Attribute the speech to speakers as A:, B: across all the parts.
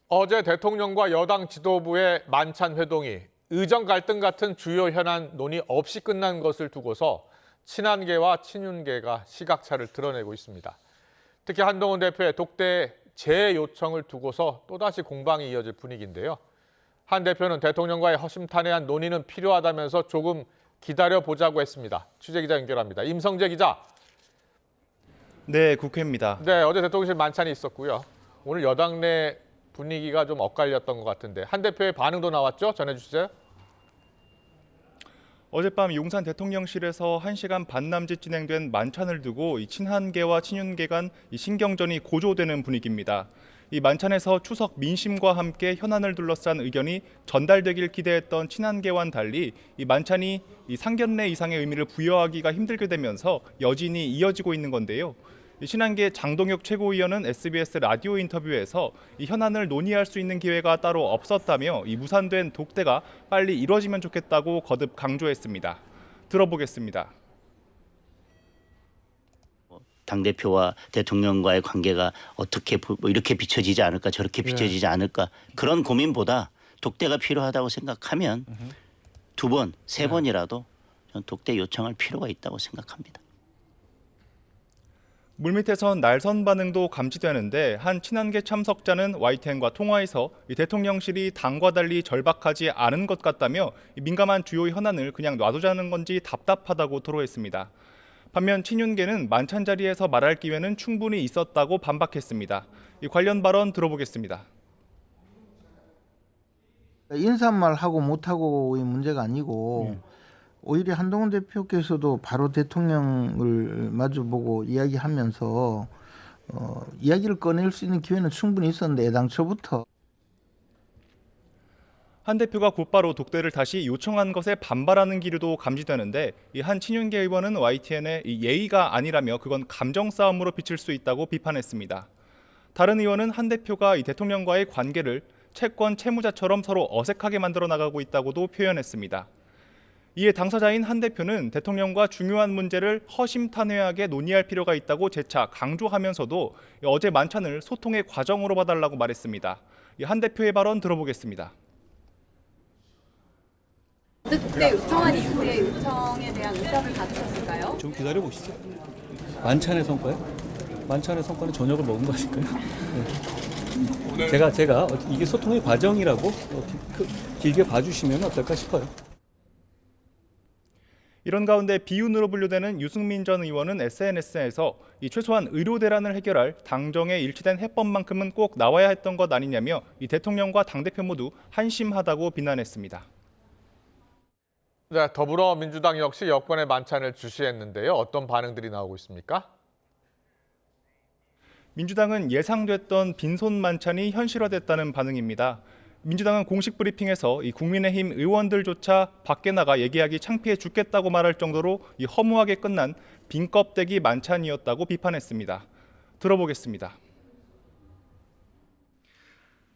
A: 어제 대통령과 여당 지도부의 만찬 회동이 의정 갈등 같은 주요 현안 논의 없이 끝난 것을 두고서 친한계와 친윤계가 시각차를 드러내고 있습니다. 특히 한동훈 대표의 독대 재요청을 두고서 또다시 공방이 이어질 분위기인데요. 한 대표는 대통령과의 허심탄회한 논의는 필요하다면서 조금 기다려보자고 했습니다. 취재기자 연결합니다. 임성재 기자.
B: 네, 국회입니다.
A: 네, 어제 대통령실 만찬이 있었고요. 오늘 여당 내 분위기가 좀 엇갈렸던 것 같은데 한 대표의 반응도 나왔죠? 전해주세요.
B: 어젯밤 용산 대통령실에서 1시간 반 남짓 진행된 만찬을 두고 이 친한계와 친윤계 간 신경전이 고조되는 분위기입니다. 이 만찬에서 추석 민심과 함께 현안을 둘러싼 의견이 전달되길 기대했던 친한계와는 달리 이 만찬이 이 상견례 이상의 의미를 부여하기가 힘들게 되면서 여진이 이어지고 있는 건데요. 친한계 장동혁 최고위원은 SBS 라디오 인터뷰에서 이 현안을 논의할 수 있는 기회가 따로 없었다며 이 무산된 독대가 빨리 이뤄지면 좋겠다고 거듭 강조했습니다. 들어보겠습니다.
C: 당대표와 대통령과의 관계가 어떻게 이렇게 비춰지지 않을까 저렇게 비춰지지 않을까 그런 고민보다 독대가 필요하다고 생각하면 두 번, 세 번이라도 저는 독대 요청할 필요가 있다고 생각합니다.
B: 물밑에선 날선 반응도 감지되는데 한 친한계 참석자는 YTN과 통화에서 이 대통령실이 당과 달리 절박하지 않은 것 같다며 민감한 주요 현안을 그냥 놔두자는 건지 답답하다고 토로했습니다. 반면 친윤계는 만찬 자리에서 말할 기회는 충분히 있었다고 반박했습니다. 이 관련 발언 들어보겠습니다.
D: 인사말하고 못하고의 문제가 아니고 오히려 한동훈 대표께서도 바로 대통령을 마주보고 이야기하면서 이야기를 꺼낼 수 있는 기회는 충분히 있었는데 애당초부터.
B: 한 대표가 곧바로 독대를 다시 요청한 것에 반발하는 기류도 감지되는데 이 한 친윤계 의원은 YTN에 예의가 아니라며 그건 감정 싸움으로 비칠 수 있다고 비판했습니다. 다른 의원은 한 대표가 이 대통령과의 관계를 채권 채무자처럼 서로 어색하게 만들어 나가고 있다고도 표현했습니다. 이에 당사자인 한 대표는 대통령과 중요한 문제를 허심탄회하게 논의할 필요가 있다고 재차 강조하면서도 어제 만찬을 소통의 과정으로 봐달라고 말했습니다. 한 대표의 발언 들어보겠습니다.
E: 독대 요청한 이후에 요청에 대한 의사를 가지셨을까요?
F: 좀 기다려보시죠. 만찬의 성과요? 만찬의 성과는 저녁을 먹은 거 아닐까요? 네. 제가 이게 소통의 과정이라고 길게 봐주시면 어떨까 싶어요.
B: 이런 가운데 비윤으로 분류되는 유승민 전 의원은 SNS에서 이 최소한 의료 대란을 해결할 당정에 일치된 해법만큼은 꼭 나와야 했던 것 아니냐며 이 대통령과 당대표 모두 한심하다고 비난했습니다.
A: 네, 더불어민주당 역시 여권의 만찬을 주시했는데요. 어떤 반응들이 나오고 있습니까?
B: 민주당은 예상됐던 빈손 만찬이 현실화됐다는 반응입니다. 민주당은 공식 브리핑에서 이 국민의힘 의원들조차 밖에 나가 얘기하기 창피해 죽겠다고 말할 정도로 이 허무하게 끝난 빈 껍데기 만찬이었다고 비판했습니다. 들어보겠습니다.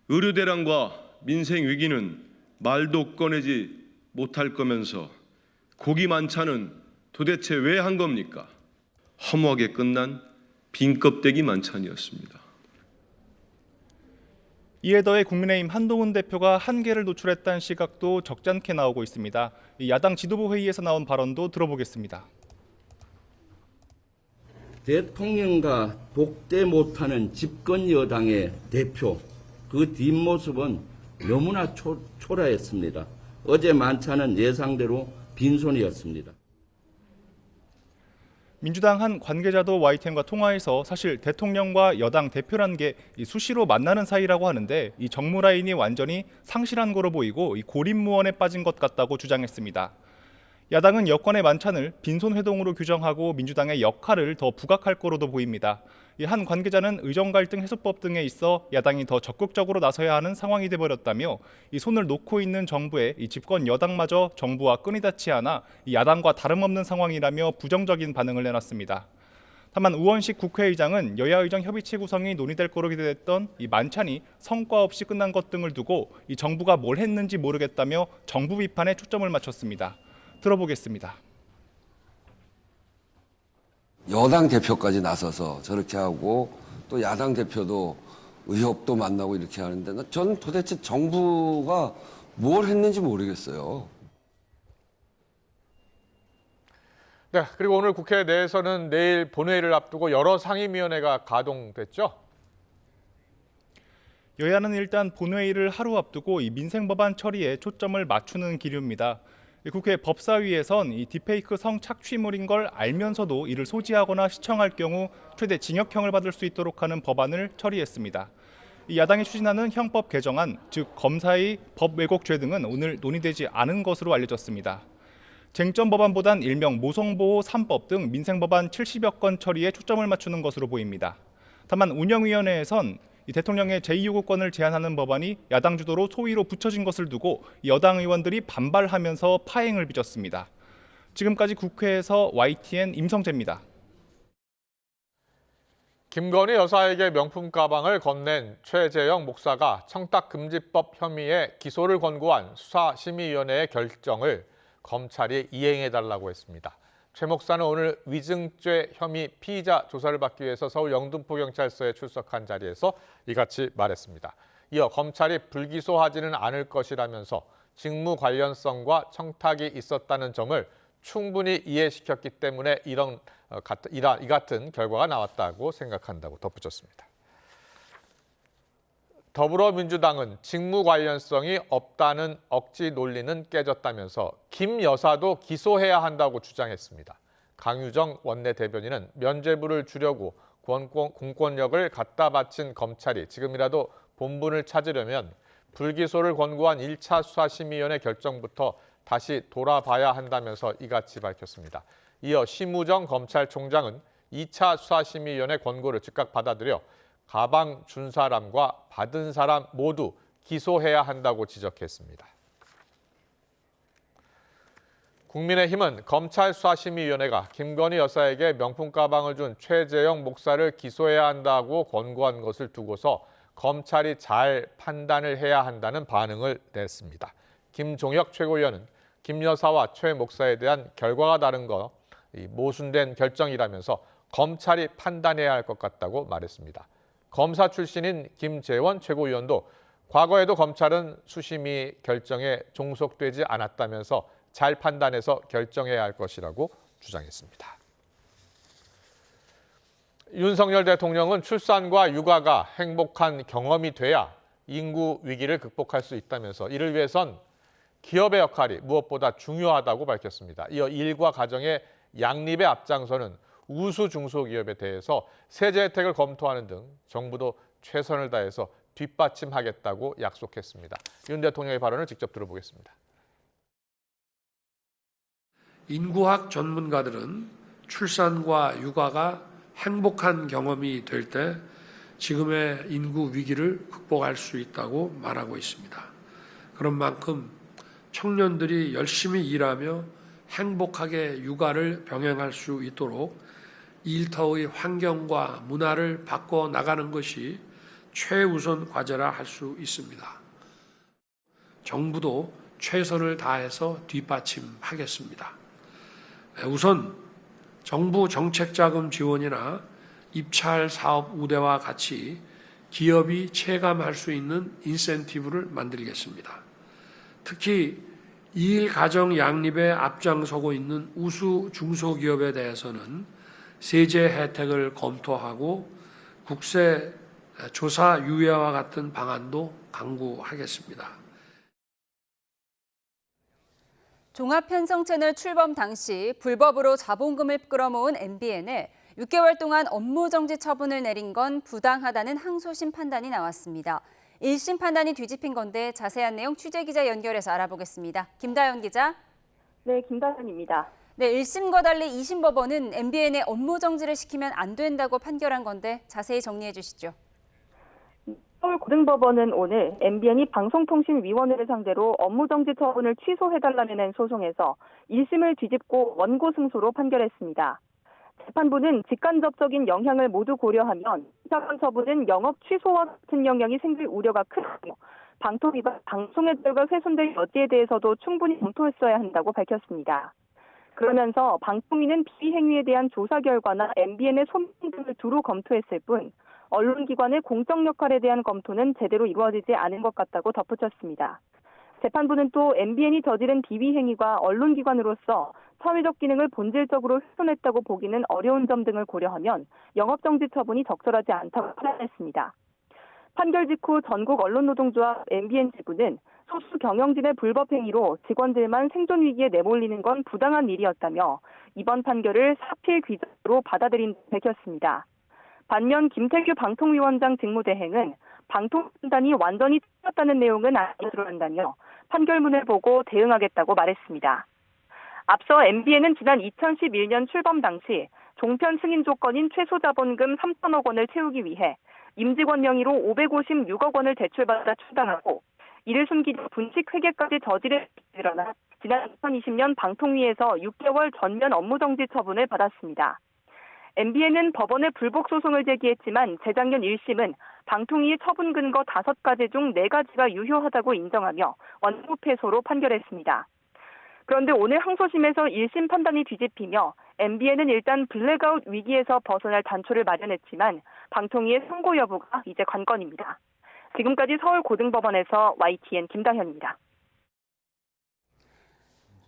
G: 의료 대란과 민생 위기는 말도 꺼내지 못할 거면서 고기 만찬은 도대체 왜 한 겁니까? 허무하게 끝난 빈 껍데기 만찬이었습니다.
B: 이에 더해 국민의힘 한동훈 대표가 한계를 노출했다는 시각도 적잖게 나오고 있습니다. 야당 지도부 회의에서 나온 발언도 들어보겠습니다.
H: 대통령과 독대 못하는 집권 여당의 대표, 그 뒷모습은 너무나 초라했습니다. 어제 만찬은 예상대로 빈손이었습니다.
B: 민주당 한 관계자도 YTN과 통화에서 사실 대통령과 여당 대표란 게 수시로 만나는 사이라고 하는데 이 정무 라인이 완전히 상실한 거로 보이고 이 고립무원에 빠진 것 같다고 주장했습니다. 야당은 여권의 만찬을 빈손 회동으로 규정하고 민주당의 역할을 더 부각할 거로도 보입니다. 한 관계자는 의정 갈등 해소법 등에 있어 야당이 더 적극적으로 나서야 하는 상황이 돼버렸다며 이 손을 놓고 있는 정부에 이 집권 여당마저 정부와 끈이 닿지 않아 이 야당과 다름없는 상황이라며 부정적인 반응을 내놨습니다. 다만 우원식 국회의장은 여야 의정 협의체 구성이 논의될 거로 기대됐던 이 만찬이 성과 없이 끝난 것 등을 두고 이 정부가 뭘 했는지 모르겠다며 정부 비판에 초점을 맞췄습니다. 들어보겠습니다.
I: 여당 대표까지 나서서 저렇게 하고 또 야당 대표도 의협도 만나고 이렇게 하는데 저는 도대체 정부가 뭘 했는지 모르겠어요.
A: 네, 그리고 오늘 국회 내에서는 내일 본회의를 앞두고 여러 상임위원회가 가동됐죠.
B: 여야는 일단 본회의를 하루 앞두고 이 민생법안 처리에 초점을 맞추는 기류입니다. 국회 법사위에선 이 딥페이크 성착취물인 걸 알면서도 이를 소지하거나 시청할 경우 최대 징역형을 받을 수 있도록 하는 법안을 처리했습니다. 이 야당이 추진하는 형법 개정안, 즉 검사의 법 왜곡죄 등은 오늘 논의되지 않은 것으로 알려졌습니다. 쟁점 법안보단 일명 모성보호 3법 등 민생법안 70여 건 처리에 초점을 맞추는 것으로 보입니다. 다만 운영위원회에선 이 대통령의 제2요구권을 제한하는 법안이 야당 주도로 소위로 붙여진 것을 두고 여당 의원들이 반발하면서 파행을 빚었습니다. 지금까지 국회에서 YTN 임성재입니다.
A: 김건희 여사에게 명품 가방을 건넨 최재형 목사가 청탁금지법 혐의에 기소를 권고한 수사심의위원회의 결정을 검찰이 이행해달라고 했습니다. 최 목사는 오늘 위증죄 혐의 피의자 조사를 받기 위해서 서울 영등포경찰서에 출석한 자리에서 이같이 말했습니다. 이어 검찰이 불기소하지는 않을 것이라면서 직무 관련성과 청탁이 있었다는 점을 충분히 이해시켰기 때문에 이 같은 결과가 나왔다고 생각한다고 덧붙였습니다. 더불어민주당은 직무 관련성이 없다는 억지 논리는 깨졌다면서 김 여사도 기소해야 한다고 주장했습니다. 강유정 원내대변인은 면죄부를 주려고 공권력을 갖다 바친 검찰이 지금이라도 본분을 찾으려면 불기소를 권고한 1차 수사심의위원회 결정부터 다시 돌아봐야 한다면서 이같이 밝혔습니다. 이어 심우정 검찰총장은 2차 수사심의위원회 권고를 즉각 받아들여 가방 준 사람과 받은 사람 모두 기소해야 한다고 지적했습니다. 국민의힘은 검찰 수사심의위원회가 김건희 여사에게 명품 가방을 준 최재형 목사를 기소해야 한다고 권고한 것을 두고서 검찰이 잘 판단을 해야 한다는 반응을 냈습니다. 김종혁 최고위원은 김 여사와 최 목사에 대한 결과가 다른 거 모순된 결정이라면서 검찰이 판단해야 할 것 같다고 말했습니다. 검사 출신인 김재원 최고위원도 과거에도 검찰은 수심위 결정에 종속되지 않았다면서 잘 판단해서 결정해야 할 것이라고 주장했습니다. 윤석열 대통령은 출산과 육아가 행복한 경험이 돼야 인구 위기를 극복할 수 있다면서 이를 위해선 기업의 역할이 무엇보다 중요하다고 밝혔습니다. 이어 일과 가정의 양립에 앞장서는 우수 중소기업에 대해서 세제 혜택을 검토하는 등 정부도 최선을 다해서 뒷받침하겠다고 약속했습니다. 윤 대통령의 발언을 직접 들어보겠습니다.
J: 인구학 전문가들은 출산과 육아가 행복한 경험이 될 때 지금의 인구 위기를 극복할 수 있다고 말하고 있습니다. 그런 만큼 청년들이 열심히 일하며 행복하게 육아를 병행할 수 있도록 일터의 환경과 문화를 바꿔 나가는 것이 최우선 과제라 할 수 있습니다. 정부도 최선을 다해서 뒷받침하겠습니다. 우선 정부 정책자금 지원이나 입찰 사업 우대와 같이 기업이 체감할 수 있는 인센티브를 만들겠습니다. 특히 2일 가정 양립에 앞장서고 있는 우수 중소기업에 대해서는 세제 혜택을 검토하고 국세 조사 유예와 같은 방안도 강구하겠습니다.
E: 종합편성채널 출범 당시 불법으로 자본금을 끌어모은 MBN에 6개월 동안 업무정지 처분을 내린 건 부당하다는 항소심 판단이 나왔습니다. 1심 판단이 뒤집힌 건데 자세한 내용 취재기자 연결해서 알아보겠습니다. 김다연 기자.
K: 네, 김다연입니다.
E: 네, 1심과 달리 2심 법원은 MBN에 업무정지를 시키면 안 된다고 판결한 건데 자세히 정리해 주시죠.
K: 서울고등법원은 오늘 MBN이 방송통신위원회를 상대로 업무정지 처분을 취소해달라며 낸 소송에서 1심을 뒤집고 원고 승소로 판결했습니다. 재판부는 직간접적인 영향을 모두 고려하면 사건 처분은 영업 취소와 같은 영향이 생길 우려가 크고 방통 위반 방송의 자유가 훼손될 여지에 대해서도 충분히 검토했어야 한다고 밝혔습니다. 그러면서 방통위는 비행위에 대한 조사 결과나 MBN의 소명 등을 두루 검토했을 뿐 언론기관의 공적 역할에 대한 검토는 제대로 이루어지지 않은 것 같다고 덧붙였습니다. 재판부는 또 MBN이 저지른 비위 행위가 언론기관으로서 사회적 기능을 본질적으로 훼손했다고 보기는 어려운 점 등을 고려하면 영업정지 처분이 적절하지 않다고 판단했습니다. 판결 직후 전국 언론노동조합 MBN 지부는 소수 경영진의 불법 행위로 직원들만 생존 위기에 내몰리는 건 부당한 일이었다며 이번 판결을 사필 귀정으로 받아들인 밝혔습니다. 반면 김태규 방통위원장 직무대행은 방통 판단이 완전히 틀렸다는 내용은 아니라 드러난다며 판결문을 보고 대응하겠다고 말했습니다. 앞서 MBN은 지난 2011년 출범 당시 종편 승인 조건인 최소 자본금 3천억 원을 채우기 위해 임직원 명의로 556억 원을 대출받아 출당하고 이를 숨기려 분식 회계까지 저지르나 지난 2020년 방통위에서 6개월 전면 업무정지 처분을 받았습니다. MBN은 법원에 불복 소송을 제기했지만 재작년 1심은 방통위의 처분 근거 5가지 중 4가지가 유효하다고 인정하며 원고 패소로 판결했습니다. 그런데 오늘 항소심에서 1심 판단이 뒤집히며 MBN은 일단 블랙아웃 위기에서 벗어날 단초를 마련했지만 방통위의 선고 여부가 이제 관건입니다. 지금까지 서울고등법원에서 YTN 김다현입니다.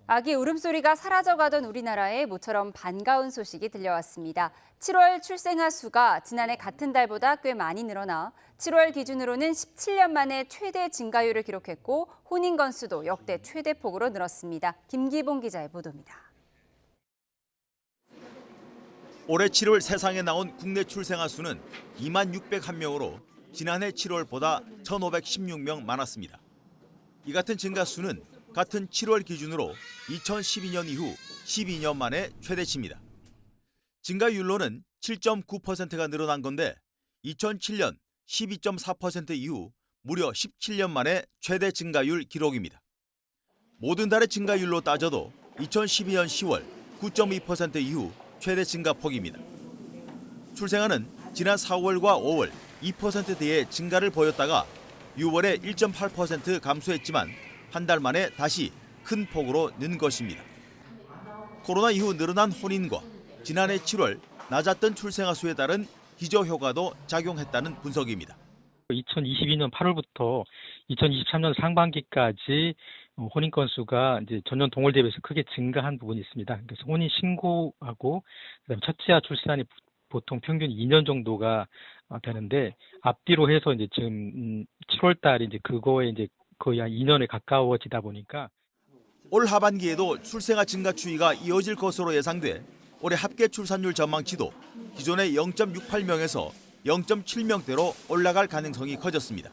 E: 아기 울음소리가 사라져가던 우리나라에 모처럼 반가운 소식이 들려왔습니다. 7월 출생아 수가 지난해 같은 달보다 꽤 많이 늘어나 7월 기준으로는 17년 만에 최대 증가율을 기록했고 혼인 건수도 역대 최대폭으로 늘었습니다. 김기봉 기자의 보도입니다.
L: 올해 7월 세상에 나온 국내 출생아 수는 2만 601명으로 지난해 7월보다 1,516명 많았습니다. 이 같은 증가 수는 같은 7월 기준으로 2012년 이후 12년 만에 최대치입니다. 증가율로는 7.9%가 늘어난 건데 2007년 12.4% 이후 무려 17년 만에 최대 증가율 기록입니다. 모든 달의 증가율로 따져도 2012년 10월 9.2% 이후 최대 증가폭입니다. 출생아는 지난 4월과 5월 2%대의 증가를 보였다가 6월에 1.8% 감소했지만 한 달 만에 다시 큰 폭으로 는 것입니다. 코로나 이후 늘어난 혼인과 지난해 7월 낮았던 출생아 수에 따른 기저효과도 작용했다는 분석입니다.
M: 2022년 8월부터 2023년 상반기까지 혼인 건수가 이제 전년 동월 대비해서 크게 증가한 부분이 있습니다. 그래서 혼인 신고하고 그다음에 첫째아 출산이 보통 평균 2년 정도가 되는데 앞뒤로 해서 이제 지금 7월 달에 이제 그거에 이제 거의 한 2년에 가까워지다 보니까
L: 올 하반기에도 출생아 증가 추이가 이어질 것으로 예상돼 올해 합계 출산율 전망치도 기존의 0.68명에서 0.7명대로 올라갈 가능성이 커졌습니다.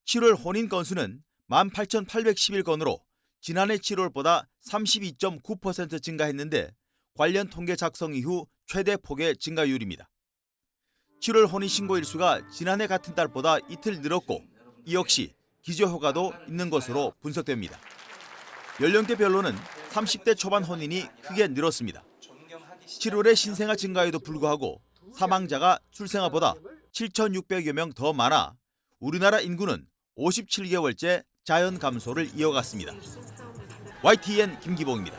L: 7월 혼인 건수는 18,811건으로 지난해 7월보다 32.9% 증가했는데 관련 통계 작성 이후 최대 폭의 증가율입니다. 7월 혼인 신고 일수가 지난해 같은 달보다 이틀 늘었고 이 역시 기저효과도 있는 것으로 분석됩니다. 연령대별로는 30대 초반 혼인이 크게 늘었습니다. 7월의 신생아 증가에도 불구하고 사망자가 출생아보다 7,600여 명 더 많아 우리나라 인구는 57개월째 자연 감소를 이어갔습니다. YTN 김기봉입니다.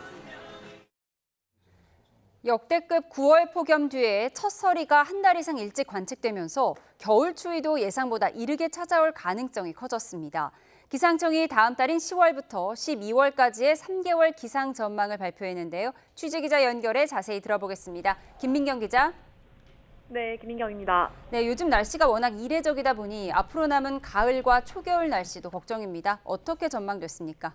E: 역대급 9월 폭염 뒤에 첫 서리가 한 달 이상 일찍 관측되면서 겨울 추위도 예상보다 이르게 찾아올 가능성이 커졌습니다. 기상청이 다음 달인 10월부터 12월까지의 3개월 기상 전망을 발표했는데요. 취재기자 연결해 자세히 들어보겠습니다. 김민경 기자.
K: 네, 김민경입니다.
E: 네, 요즘 날씨가 워낙 이례적이다 보니 앞으로 남은 가을과 초겨울 날씨도 걱정입니다. 어떻게 전망됐습니까?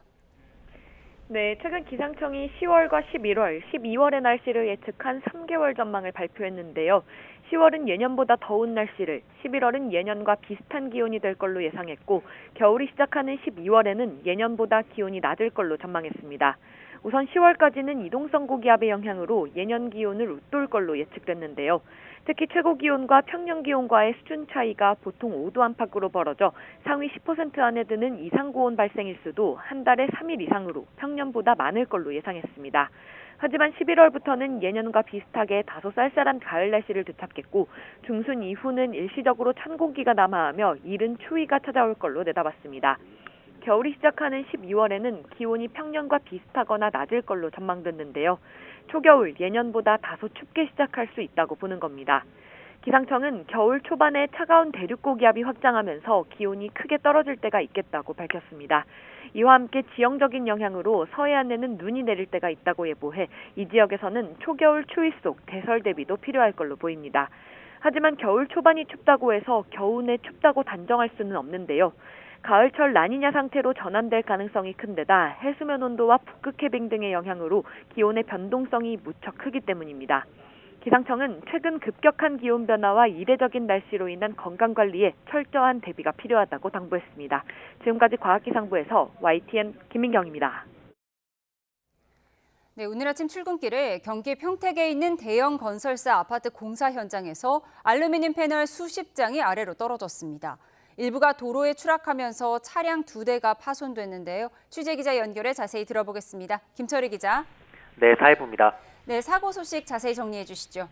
K: 네, 최근 기상청이 10월과 11월, 12월의 날씨를 예측한 3개월 전망을 발표했는데요. 10월은 예년보다 더운 날씨를, 11월은 예년과 비슷한 기온이 될 걸로 예상했고 겨울이 시작하는 12월에는 예년보다 기온이 낮을 걸로 전망했습니다. 우선 10월까지는 이동성 고기압의 영향으로 예년 기온을 웃돌 걸로 예측됐는데요. 특히 최고 기온과 평년 기온과의 수준 차이가 보통 5도 안팎으로 벌어져 상위 10% 안에 드는 이상고온 발생일수도 한 달에 3일 이상으로 평년보다 많을 걸로 예상했습니다. 하지만 11월부터는 예년과 비슷하게 다소 쌀쌀한 가을 날씨를 되찾겠고 중순 이후는 일시적으로 찬 공기가 남하하며 이른 추위가 찾아올 걸로 내다봤습니다. 겨울이 시작하는 12월에는 기온이 평년과 비슷하거나 낮을 걸로 전망됐는데요. 초겨울 예년보다 다소 춥게 시작할 수 있다고 보는 겁니다. 기상청은 겨울 초반에 차가운 대륙고기압이 확장하면서 기온이 크게 떨어질 때가 있겠다고 밝혔습니다. 이와 함께 지형적인 영향으로 서해안에는 눈이 내릴 때가 있다고 예보해 이 지역에서는 초겨울 추위 속 대설 대비도 필요할 걸로 보입니다. 하지만 겨울 초반이 춥다고 해서 겨우내 춥다고 단정할 수는 없는데요. 가을철 라니냐 상태로 전환될 가능성이 큰 데다 해수면 온도와 북극 해빙 등의 영향으로 기온의 변동성이 무척 크기 때문입니다. 기상청은 최근 급격한 기온 변화와 이례적인 날씨로 인한 건강관리에 철저한 대비가 필요하다고 당부했습니다. 지금까지 과학기상부에서 YTN 김민경입니다.
E: 네, 오늘 아침 출근길에 경기 평택에 있는 대형 건설사 아파트 공사 현장에서 알루미늄 패널 수십 장이 아래로 떨어졌습니다. 일부가 도로에 추락하면서 차량 2대가 파손됐는데요. 취재기자 연결해 자세히 들어보겠습니다. 김철희 기자.
N: 네, 사회부입니다.
E: 네, 사고 소식 자세히 정리해 주시죠.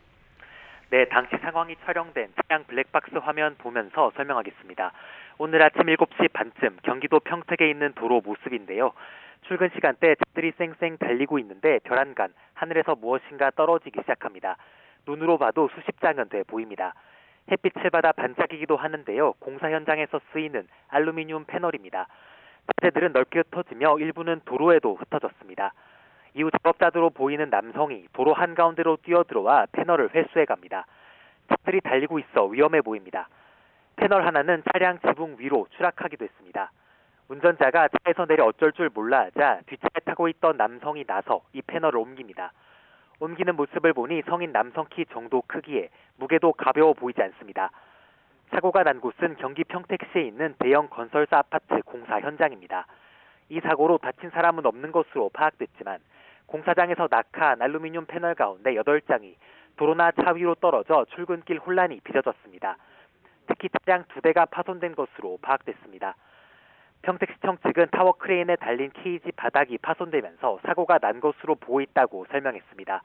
N: 네, 당시 상황이 촬영된 차량 블랙박스 화면 보면서 설명하겠습니다. 오늘 아침 7시 반쯤 경기도 평택에 있는 도로 모습인데요. 출근 시간대 차들이 쌩쌩 달리고 있는데 벼란간 하늘에서 무엇인가 떨어지기 시작합니다. 눈으로 봐도 수십 장은 돼 보입니다. 햇빛을 받아 반짝이기도 하는데요. 공사 현장에서 쓰이는 알루미늄 패널입니다. 자재들은 넓게 흩어지며 일부는 도로에도 흩어졌습니다. 이후 작업자들로 보이는 남성이 도로 한가운데로 뛰어들어와 패널을 회수해갑니다. 차들이 달리고 있어 위험해 보입니다. 패널 하나는 차량 지붕 위로 추락하기도 했습니다. 운전자가 차에서 내려 어쩔 줄 몰라 하자 뒷차에 타고 있던 남성이 나서 이 패널을 옮깁니다. 옮기는 모습을 보니 성인 남성 키 정도 크기에 무게도 가벼워 보이지 않습니다. 사고가 난 곳은 경기 평택시에 있는 대형 건설사 아파트 공사 현장입니다. 이 사고로 다친 사람은 없는 것으로 파악됐지만 공사장에서 낙하한 알루미늄 패널 가운데 8장이 도로나 차 위로 떨어져 출근길 혼란이 빚어졌습니다. 특히 차량 2대가 파손된 것으로 파악됐습니다. 평택시청 측은 타워 크레인에 달린 케이지 바닥이 파손되면서 사고가 난 것으로 보고 있다고 설명했습니다.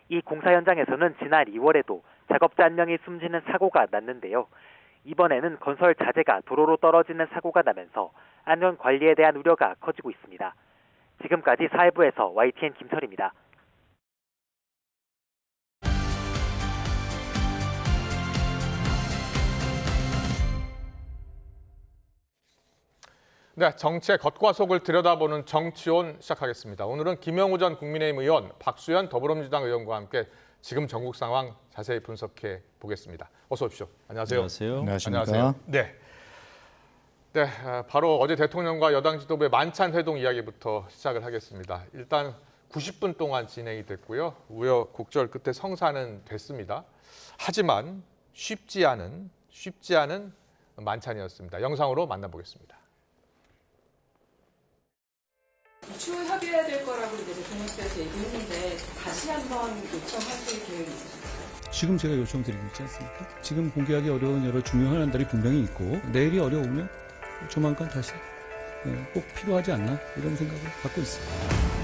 N: 이 공사 현장에서는 지난 2월에도 작업자 한 명이 숨지는 사고가 났는데요. 이번에는 건설 자재가 도로로 떨어지는 사고가 나면서 안전 관리에 대한 우려가 커지고 있습니다. 지금까지 사회부에서 YTN 김철입니다.
A: 네, 정치의 겉과 속을 들여다보는 정치온 시작하겠습니다. 오늘은 김영우 전 국민의힘 의원, 박수현 더불어민주당 의원과 함께 지금 전국 상황 자세히 분석해 보겠습니다. 어서 오십시오. 안녕하세요.
O: 안녕하세요.
A: 안녕하세요. 네, 바로 어제 대통령과 여당 지도부의 만찬 회동 이야기부터 시작을 하겠습니다. 일단 90분 동안 진행이 됐고요. 우여곡절 끝에 성사는 됐습니다. 하지만 쉽지 않은 만찬이었습니다. 영상으로 만나보겠습니다.
P: 추후 협의해야 될 거라고 이제 대통령실에서 얘기했는데 다시 한번 요청하실 계획이 있으신가요?
F: 지금 제가 요청드리고 있지 않습니까? 지금 공개하기 어려운 여러 중요한 안들이 분명히 있고 내일이 어려우면 조만간 다시 꼭 필요하지 않나 이런 생각을 갖고 있습니다.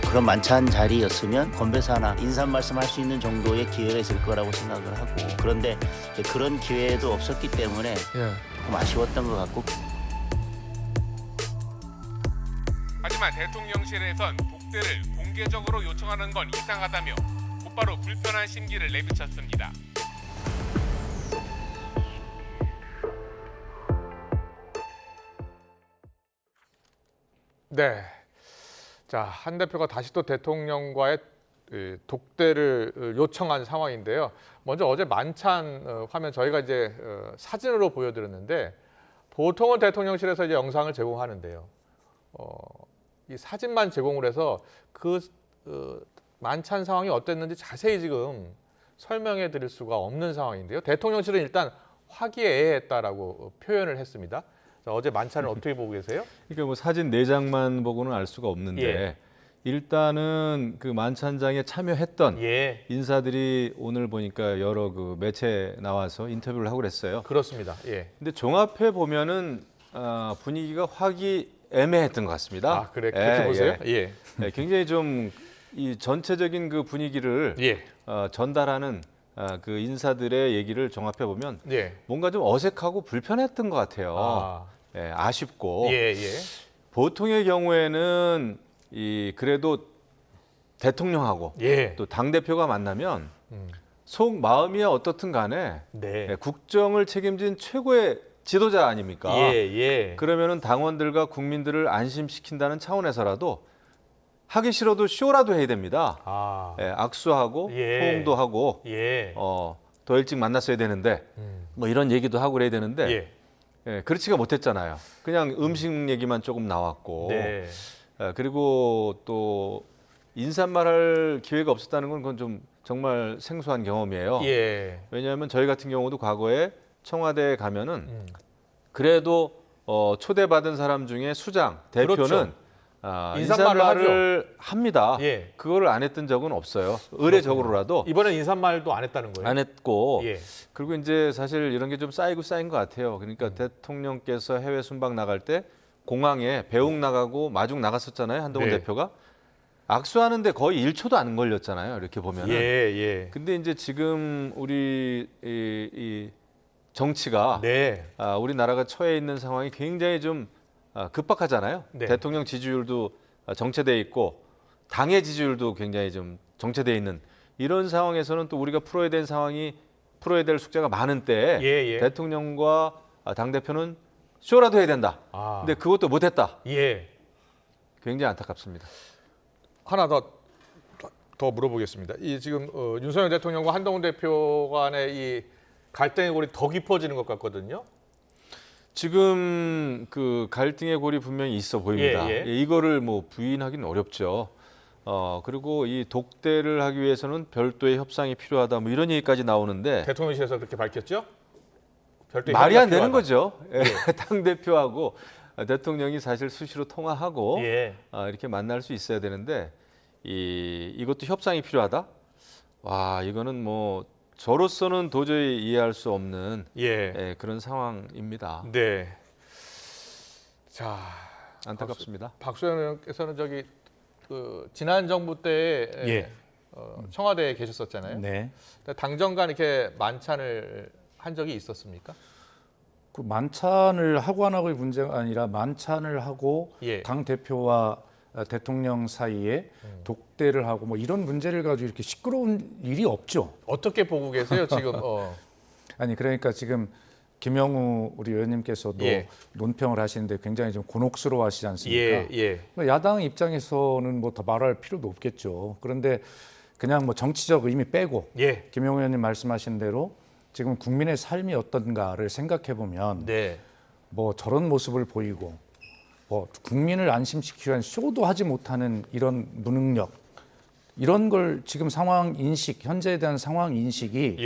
C: 그런 만찬 자리였으면 건배사나 인사 말씀할 수 있는 정도의 기회가 있을 거라고 생각을 하고 그런데 그런 기회도 없었기 때문에 조금 아쉬웠던 것 같고
Q: 하지만 대통령실에선 복대를 공개적으로 요청하는 건 이상하다며 곧바로 불편한 심기를 내비쳤습니다.
A: 네. 자, 한 대표가 다시 또 대통령과의 독대를 요청한 상황인데요. 먼저 어제 만찬 화면 저희가 이제 사진으로 보여드렸는데 보통은 대통령실에서 이제 영상을 제공하는데요. 이 사진만 제공을 해서 그 만찬 상황이 어땠는지 자세히 지금 설명해 드릴 수가 없는 상황인데요. 대통령실은 일단 화기애애했다라고 표현을 했습니다. 어제 만찬을 어떻게 보고 계세요?
O: 그러니까 뭐 사진 4장만 보고는 알 수가 없는데 일단은 그 만찬장에 참여했던 인사들이 오늘 보니까 여러 그 매체 나와서 인터뷰를 하고 그랬어요.
A: 그렇습니다.
O: 근데 종합해 보면은 분위기가 화기애매했던 것 같습니다.
A: 아, 그래? 그렇게 보세요?
O: 굉장히 좀 이 전체적인 그 분위기를 전달하는 그 인사들의 얘기를 종합해 보면
A: 예.
O: 뭔가 좀 어색하고 불편했던 것 같아요. 아쉽고 보통의 경우에는 그래도 대통령하고 또 당 대표가 만나면 속 마음이야 어떻든 간에 국정을 책임진 최고의 지도자 아닙니까? 그러면은 당원들과 국민들을 안심시킨다는 차원에서라도 하기 싫어도 쇼라도 해야 됩니다. 악수하고 포옹도 하고 더 일찍 만났어야 되는데 뭐 이런 얘기도 하고 그래야 되는데 그렇지가 못했잖아요. 그냥 음식 얘기만 조금 나왔고 그리고 또 인사말 할 기회가 없었다는 건 그건 좀 정말 생소한 경험이에요. 왜냐하면 저희 같은 경우도 과거에 청와대에 가면은 그래도 초대받은 사람 중에 수장, 대표는 인사말을 합니다. 그거를 안 했던 적은 없어요. 의례적으로라도.
A: 이번엔 인사말도 안 했다는 거예요?
O: 안 했고 그리고 이제 사실 이런 게 좀 쌓이고 쌓인 것 같아요. 그러니까 대통령께서 해외 순방 나갈 때 공항에 배웅 나가고 마중 나갔었잖아요. 한동훈 대표가. 악수하는데 거의 1초도 안 걸렸잖아요. 이렇게 보면은. 근데 이제 지금 우리 이 정치가 우리나라가 처해 있는 상황이 굉장히 좀 급박하잖아요. 대통령 지지율도 정체돼 있고 당의 지지율도 굉장히 좀 정체돼 있는 이런 상황에서는 또 우리가 풀어야 될 숙제가 많은 때에 대통령과 당 대표는 쇼라도 해야 된다. 근데 그것도 못했다. 굉장히 안타깝습니다.
A: 하나 더 물어보겠습니다. 이 지금 윤석열 대통령과 한동훈 대표 간의 이 갈등의 골이 더 깊어지는 것 같거든요.
O: 지금 그 갈등의 골이 분명히 있어 보입니다. 이거를 뭐 부인하기는 어렵죠. 그리고 이 독대를 하기 위해서는 별도의 협상이 필요하다. 뭐 이런 얘기까지 나오는데
A: 대통령실에서 그렇게 밝혔죠? 별도의
O: 말이 안 되는
A: 필요하다.
O: 거죠. 당 대표하고 대통령이 사실 수시로 통화하고 이렇게 만날 수 있어야 되는데 이것도 협상이 필요하다. 와, 이거는 뭐 저로서는 도저히 이해할 수 없는 그런 상황입니다.
A: 자,
O: 안타깝습니다.
A: 박수영 의원께서는 지난 정부 때 청와대에 계셨었잖아요. 당정 간 이렇게 만찬을 한 적이 있었습니까?
R: 그 만찬을 하고 안 하고의 문제가 아니라 만찬을 하고 당 대표와 대통령 사이에 독대를 하고 뭐 이런 문제를 가지고 이렇게 시끄러운 일이 없죠.
A: 어떻게 보고 계세요 지금?
R: 아니 그러니까 지금 김영우 우리 의원님께서도 논평을 하시는데 굉장히 좀 곤혹스러워하시지 않습니까? 야당 입장에서는 뭐 더 말할 필요도 없겠죠. 그런데 그냥 뭐 정치적 의미 빼고 김영우 의원님 말씀하신 대로 지금 국민의 삶이 어떤가를 생각해 보면 뭐 저런 모습을 보이고 뭐 국민을 안심시키기 위한 쇼도 하지 못하는 이런 무능력 이런 걸 지금 상황 인식 현재에 대한 상황 인식이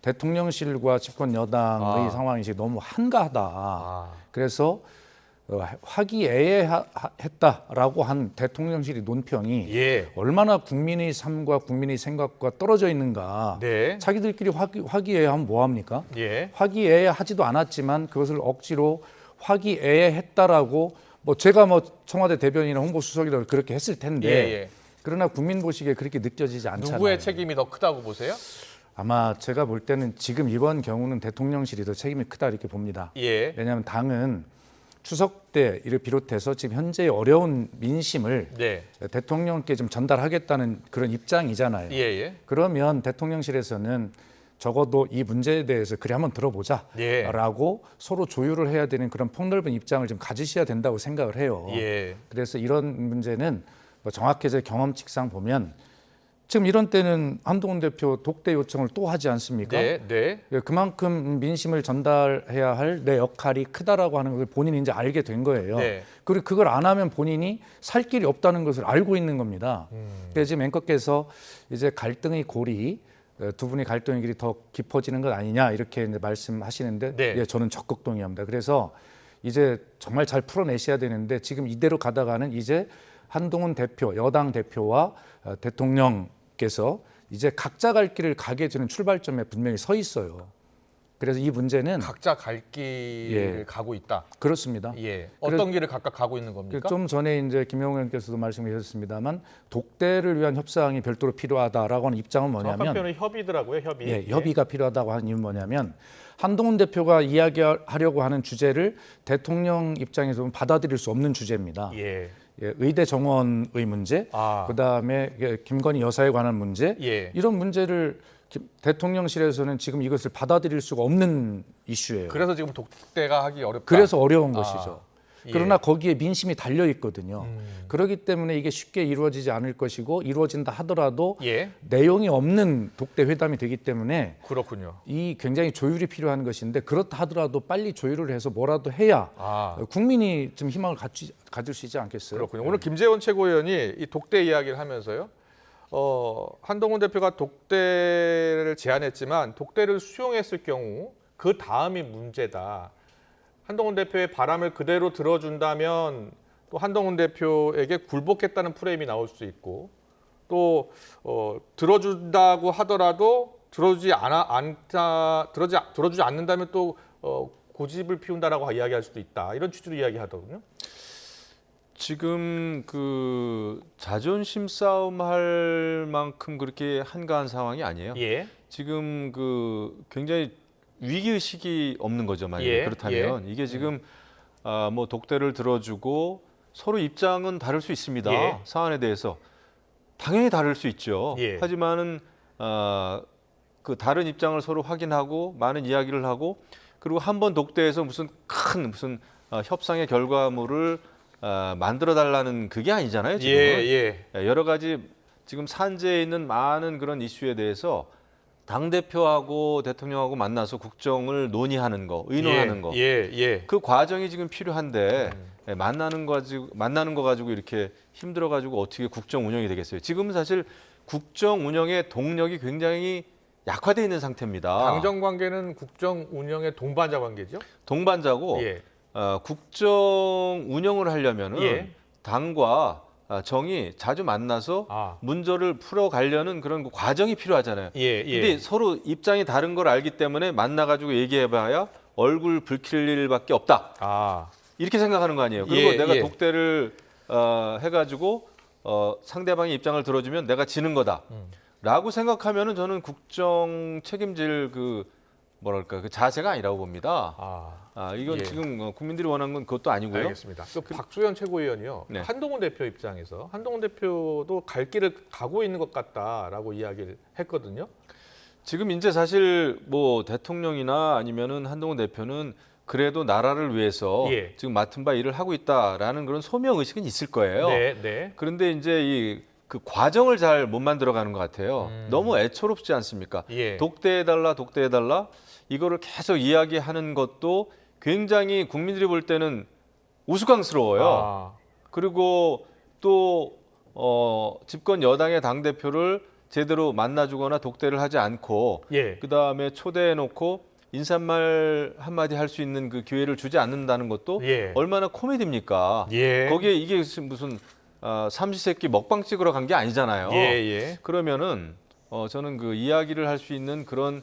R: 대통령실과 집권 여당의 상황 인식이 너무 한가하다. 그래서 화기애애했다라고 한 대통령실의 논평이 얼마나 국민의 삶과 국민의 생각과 떨어져 있는가. 자기들끼리 화기애애하면 뭐합니까? 화기애애하지도 않았지만 그것을 억지로 화기애애했다라고 뭐 제가 뭐 청와대 대변인이나 홍보수석이라도 그렇게 했을 텐데 그러나 국민 보시기에 그렇게 느껴지지 않잖아요.
A: 누구의 책임이 더 크다고 보세요?
R: 아마 제가 볼 때는 지금 이번 경우는 대통령실이 더 책임이 크다 이렇게 봅니다. 왜냐하면 당은 추석 때 이를 비롯해서 지금 현재의 어려운 민심을 대통령께 좀 전달하겠다는 그런 입장이잖아요. 그러면 대통령실에서는 적어도 이 문제에 대해서 그래 한번 들어보자라고 서로 조율을 해야 되는 그런 폭넓은 입장을 좀 가지셔야 된다고 생각을 해요. 그래서 이런 문제는 뭐 정확히 제 경험칙상 보면 지금 이런 때는 한동훈 대표 독대 요청을 또 하지 않습니까? 그만큼 민심을 전달해야 할 내 역할이 크다라고 하는 것을 본인이 이제 알게 된 거예요. 그리고 그걸 안 하면 본인이 살 길이 없다는 것을 알고 있는 겁니다. 그래서 지금 앵커께서 이제 갈등의 골이 두 분의 갈등의 길이 더 깊어지는 것 아니냐 이렇게 이제 말씀하시는데 저는 적극 동의합니다. 그래서 이제 정말 잘 풀어내셔야 되는데 지금 이대로 가다가는 이제 한동훈 대표, 여당 대표와 대통령께서 이제 각자 갈 길을 가게 되는 출발점에 분명히 서 있어요. 그래서 이 문제는
A: 각자 갈 길을 가고 있다.
R: 그렇습니다.
A: 예. 어떤 길을 각각 가고 있는 겁니까?
R: 좀 전에 이제 김영우 의원께서도 말씀하셨습니다만 독대를 위한 협상이 별도로 필요하다라고 하는 입장은 뭐냐면
A: 정확한 표현은 협의더라고요. 협의.
R: 예, 협의가 필요하다고 하는 이유는 뭐냐면 한동훈 대표가 이야기하려고 하는 주제를 대통령 입장에서 보면 받아들일 수 없는 주제입니다.
A: 예.
R: 예, 의대 정원의 문제, 그다음에 김건희 여사에 관한 문제, 이런 문제를 대통령실에서는 지금 이것을 받아들일 수가 없는 이슈예요.
A: 그래서 지금 독대가 하기 어렵다.
R: 그래서 어려운 것이죠.
A: 예.
R: 그러나 거기에 민심이 달려 있거든요. 그렇기 때문에 이게 쉽게 이루어지지 않을 것이고 이루어진다 하더라도 내용이 없는 독대 회담이 되기 때문에
A: 그렇군요.
R: 이 굉장히 조율이 필요한 것인데 그렇다 하더라도 빨리 조율을 해서 뭐라도 해야 국민이 좀 희망을 가질 수 있지 않겠어요?
A: 그렇군요. 오늘 김재원 최고위원이 이 독대 이야기를 하면서요. 한동훈 대표가 독대를 제안했지만 독대를 수용했을 경우 그 다음이 문제다. 한동훈 대표의 바람을 그대로 들어준다면 또 한동훈 대표에게 굴복했다는 프레임이 나올 수 있고 또 들어준다고 하더라도 들어주지 않는다면 또 고집을 피운다라고 이야기할 수도 있다. 이런 취지로 이야기하더군요.
O: 지금 그 자존심 싸움 할 만큼 그렇게 한가한 상황이 아니에요. 지금 그 굉장히 위기 의식이 없는 거죠, 만약에 그렇다면 이게 지금 뭐 독대를 들어주고 서로 입장은 다를 수 있습니다. 사안에 대해서 당연히 다를 수 있죠. 하지만은 그 다른 입장을 서로 확인하고 많은 이야기를 하고 그리고 한 번 독대해서 무슨 협상의 결과물을 만들어 달라는 그게 아니잖아요. 지금은. 여러 가지 지금 산재에 있는 많은 그런 이슈에 대해서 당 대표하고 대통령하고 만나서 국정을 논의하는 거, 의논하는 거, 그 과정이 지금 필요한데 만나는 거 가지고 이렇게 힘들어 가지고 어떻게 국정 운영이 되겠어요? 지금은 사실 국정 운영의 동력이 굉장히 약화되어 있는 상태입니다.
A: 당정 관계는 국정 운영의 동반자 관계죠?
O: 동반자고 국정 운영을 하려면은 당과 정이 자주 만나서 문제를 풀어가려는 그런 그 과정이 필요하잖아요. 근데 서로 입장이 다른 걸 알기 때문에 만나가지고 얘기해봐야 얼굴 붉힐 일밖에 없다. 이렇게 생각하는 거 아니에요. 그리고 내가 독대를 해가지고 상대방의 입장을 들어주면 내가 지는 거다. 라고 생각하면은 저는 국정 책임질 그 자세가 아니라고 봅니다. 이건 지금 국민들이 원하는 건 그것도 아니고요.
A: 알겠습니다. 박수현 최고위원이요. 한동훈 대표 입장에서 한동훈 대표도 갈 길을 가고 있는 것 같다라고 이야기를 했거든요.
O: 지금 이제 사실 뭐 대통령이나 아니면은 한동훈 대표는 그래도 나라를 위해서 지금 맡은 바 일을 하고 있다라는 그런 소명 의식은 있을 거예요. 그런데 이제 그 과정을 잘 못 만들어가는 것 같아요. 너무 애초롭지 않습니까? 독대해달라, 독대해달라 이거를 계속 이야기하는 것도 굉장히 국민들이 볼 때는 우스꽝스러워요. 그리고 또 집권 여당의 당대표를 제대로 만나주거나 독대를 하지 않고 그다음에 초대해놓고 인사말 한마디 할 수 있는 그 기회를 주지 않는다는 것도 얼마나 코미디입니까? 거기에 이게 무슨 삼시세끼 먹방 찍으러 간 게 아니잖아요. 그러면은 저는 그 이야기를 할 수 있는 그런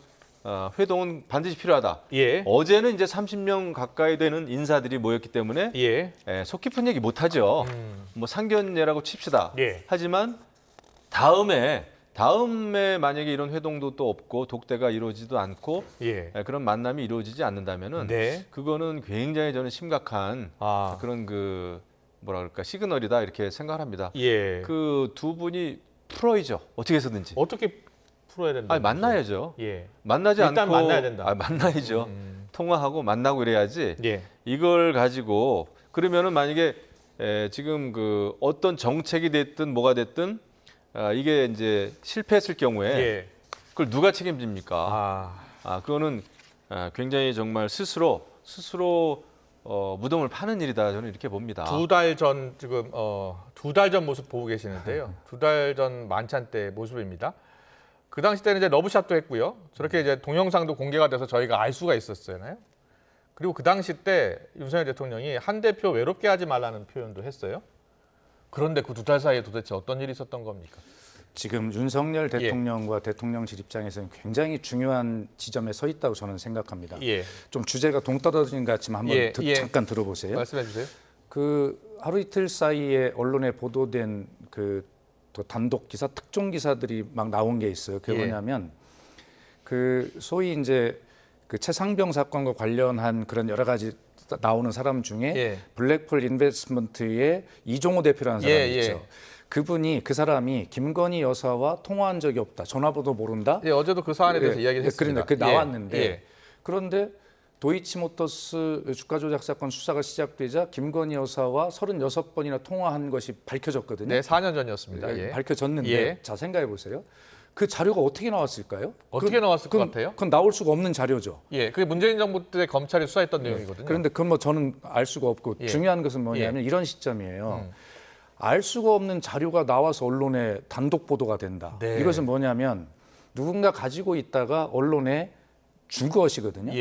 O: 회동은 반드시 필요하다. 어제는 이제 30명 가까이 되는 인사들이 모였기 때문에 속 깊은 얘기 못 하죠. 뭐 상견례라고 칩시다. 하지만 다음에 만약에 이런 회동도 또 없고 독대가 이루어지지도 않고 그런 만남이 이루어지지 않는다면은 그거는 굉장히 저는 심각한 그런 그 시그널이다 이렇게 생각합니다. 그 두 분이 풀어야죠. 어떻게 해서든지.
A: 어떻게 풀어야 된다?
O: 만나야죠. 만나지
A: 일단
O: 않고
A: 만나야 된다.
O: 만나야죠. 통화하고 만나고 이래야지. 이걸 가지고 그러면은 만약에 지금 그 어떤 정책이 됐든 뭐가 됐든 이게 이제 실패했을 경우에 그걸 누가 책임집니까? 그거는 굉장히 정말 스스로 무덤을 파는 일이다 저는 이렇게 봅니다.
A: 두 달 전 지금 두 달 전 모습 보고 계시는데요. 두 달 전 만찬 때 모습입니다. 그 당시 때는 이제 러브샷도 했고요. 저렇게 이제 동영상도 공개가 돼서 저희가 알 수가 있었잖아요. 그리고 그 당시 때 윤석열 대통령이 한 대표 외롭게 하지 말라는 표현도 했어요. 그런데 그 두 달 사이에 도대체 어떤 일이 있었던 겁니까?
R: 지금 윤석열 대통령과 대통령실 입장에서는 굉장히 중요한 지점에 서 있다고 저는 생각합니다. 좀 주제가 동떨어진 것 같지만 한번 잠깐 들어보세요.
A: 말씀해 주세요.
R: 그 하루 이틀 사이에 언론에 보도된 그 단독 기사, 특종 기사들이 막 나온 게 있어요. 그게 뭐냐면 그 소위 이제 그 최상병 사건과 관련한 그런 여러 가지 나오는 사람 중에 블랙펄 인베스트먼트의 이종호 대표라는 사람이 있죠. 그분이 그 사람이 김건희 여사와 통화한 적이 없다. 전화번호 모른다.
A: 어제도 그 사안에 대해서 이야기를 했습니다.
R: 그러니까 그 나왔는데 그런데 도이치모터스 주가 조작 사건 수사가 시작되자 김건희 여사와 36번이나 통화한 것이 밝혀졌거든요.
A: 네, 4년 전이었습니다.
R: 밝혀졌는데 자 생각해 보세요. 그 자료가 어떻게 나왔을까요?
A: 어떻게 나왔을 것 같아요?
R: 그건 나올 수가 없는 자료죠.
A: 그게 문재인 정부 때 검찰이 수사했던 내용이거든요.
R: 그런데 그건 뭐 저는 알 수가 없고 중요한 것은 뭐냐면 이런 시점이에요. 알 수가 없는 자료가 나와서 언론에 단독 보도가 된다. 이것은 뭐냐면 누군가 가지고 있다가 언론에 준 것이거든요.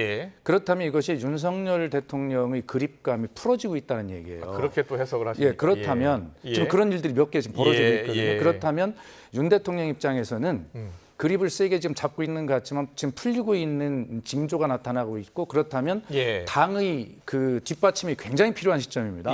R: 그렇다면 이것이 윤석열 대통령의 그립감이 풀어지고 있다는 얘기예요.
A: 그렇게 또 해석을 하십니까?
R: 그렇다면 지금 그런 일들이 몇 개 지금 벌어지고 있거든요. 그렇다면 윤 대통령 입장에서는 그립을 세게 지금 잡고 있는 것 같지만 지금 풀리고 있는 징조가 나타나고 있고 그렇다면 당의 그 뒷받침이 굉장히 필요한 시점입니다.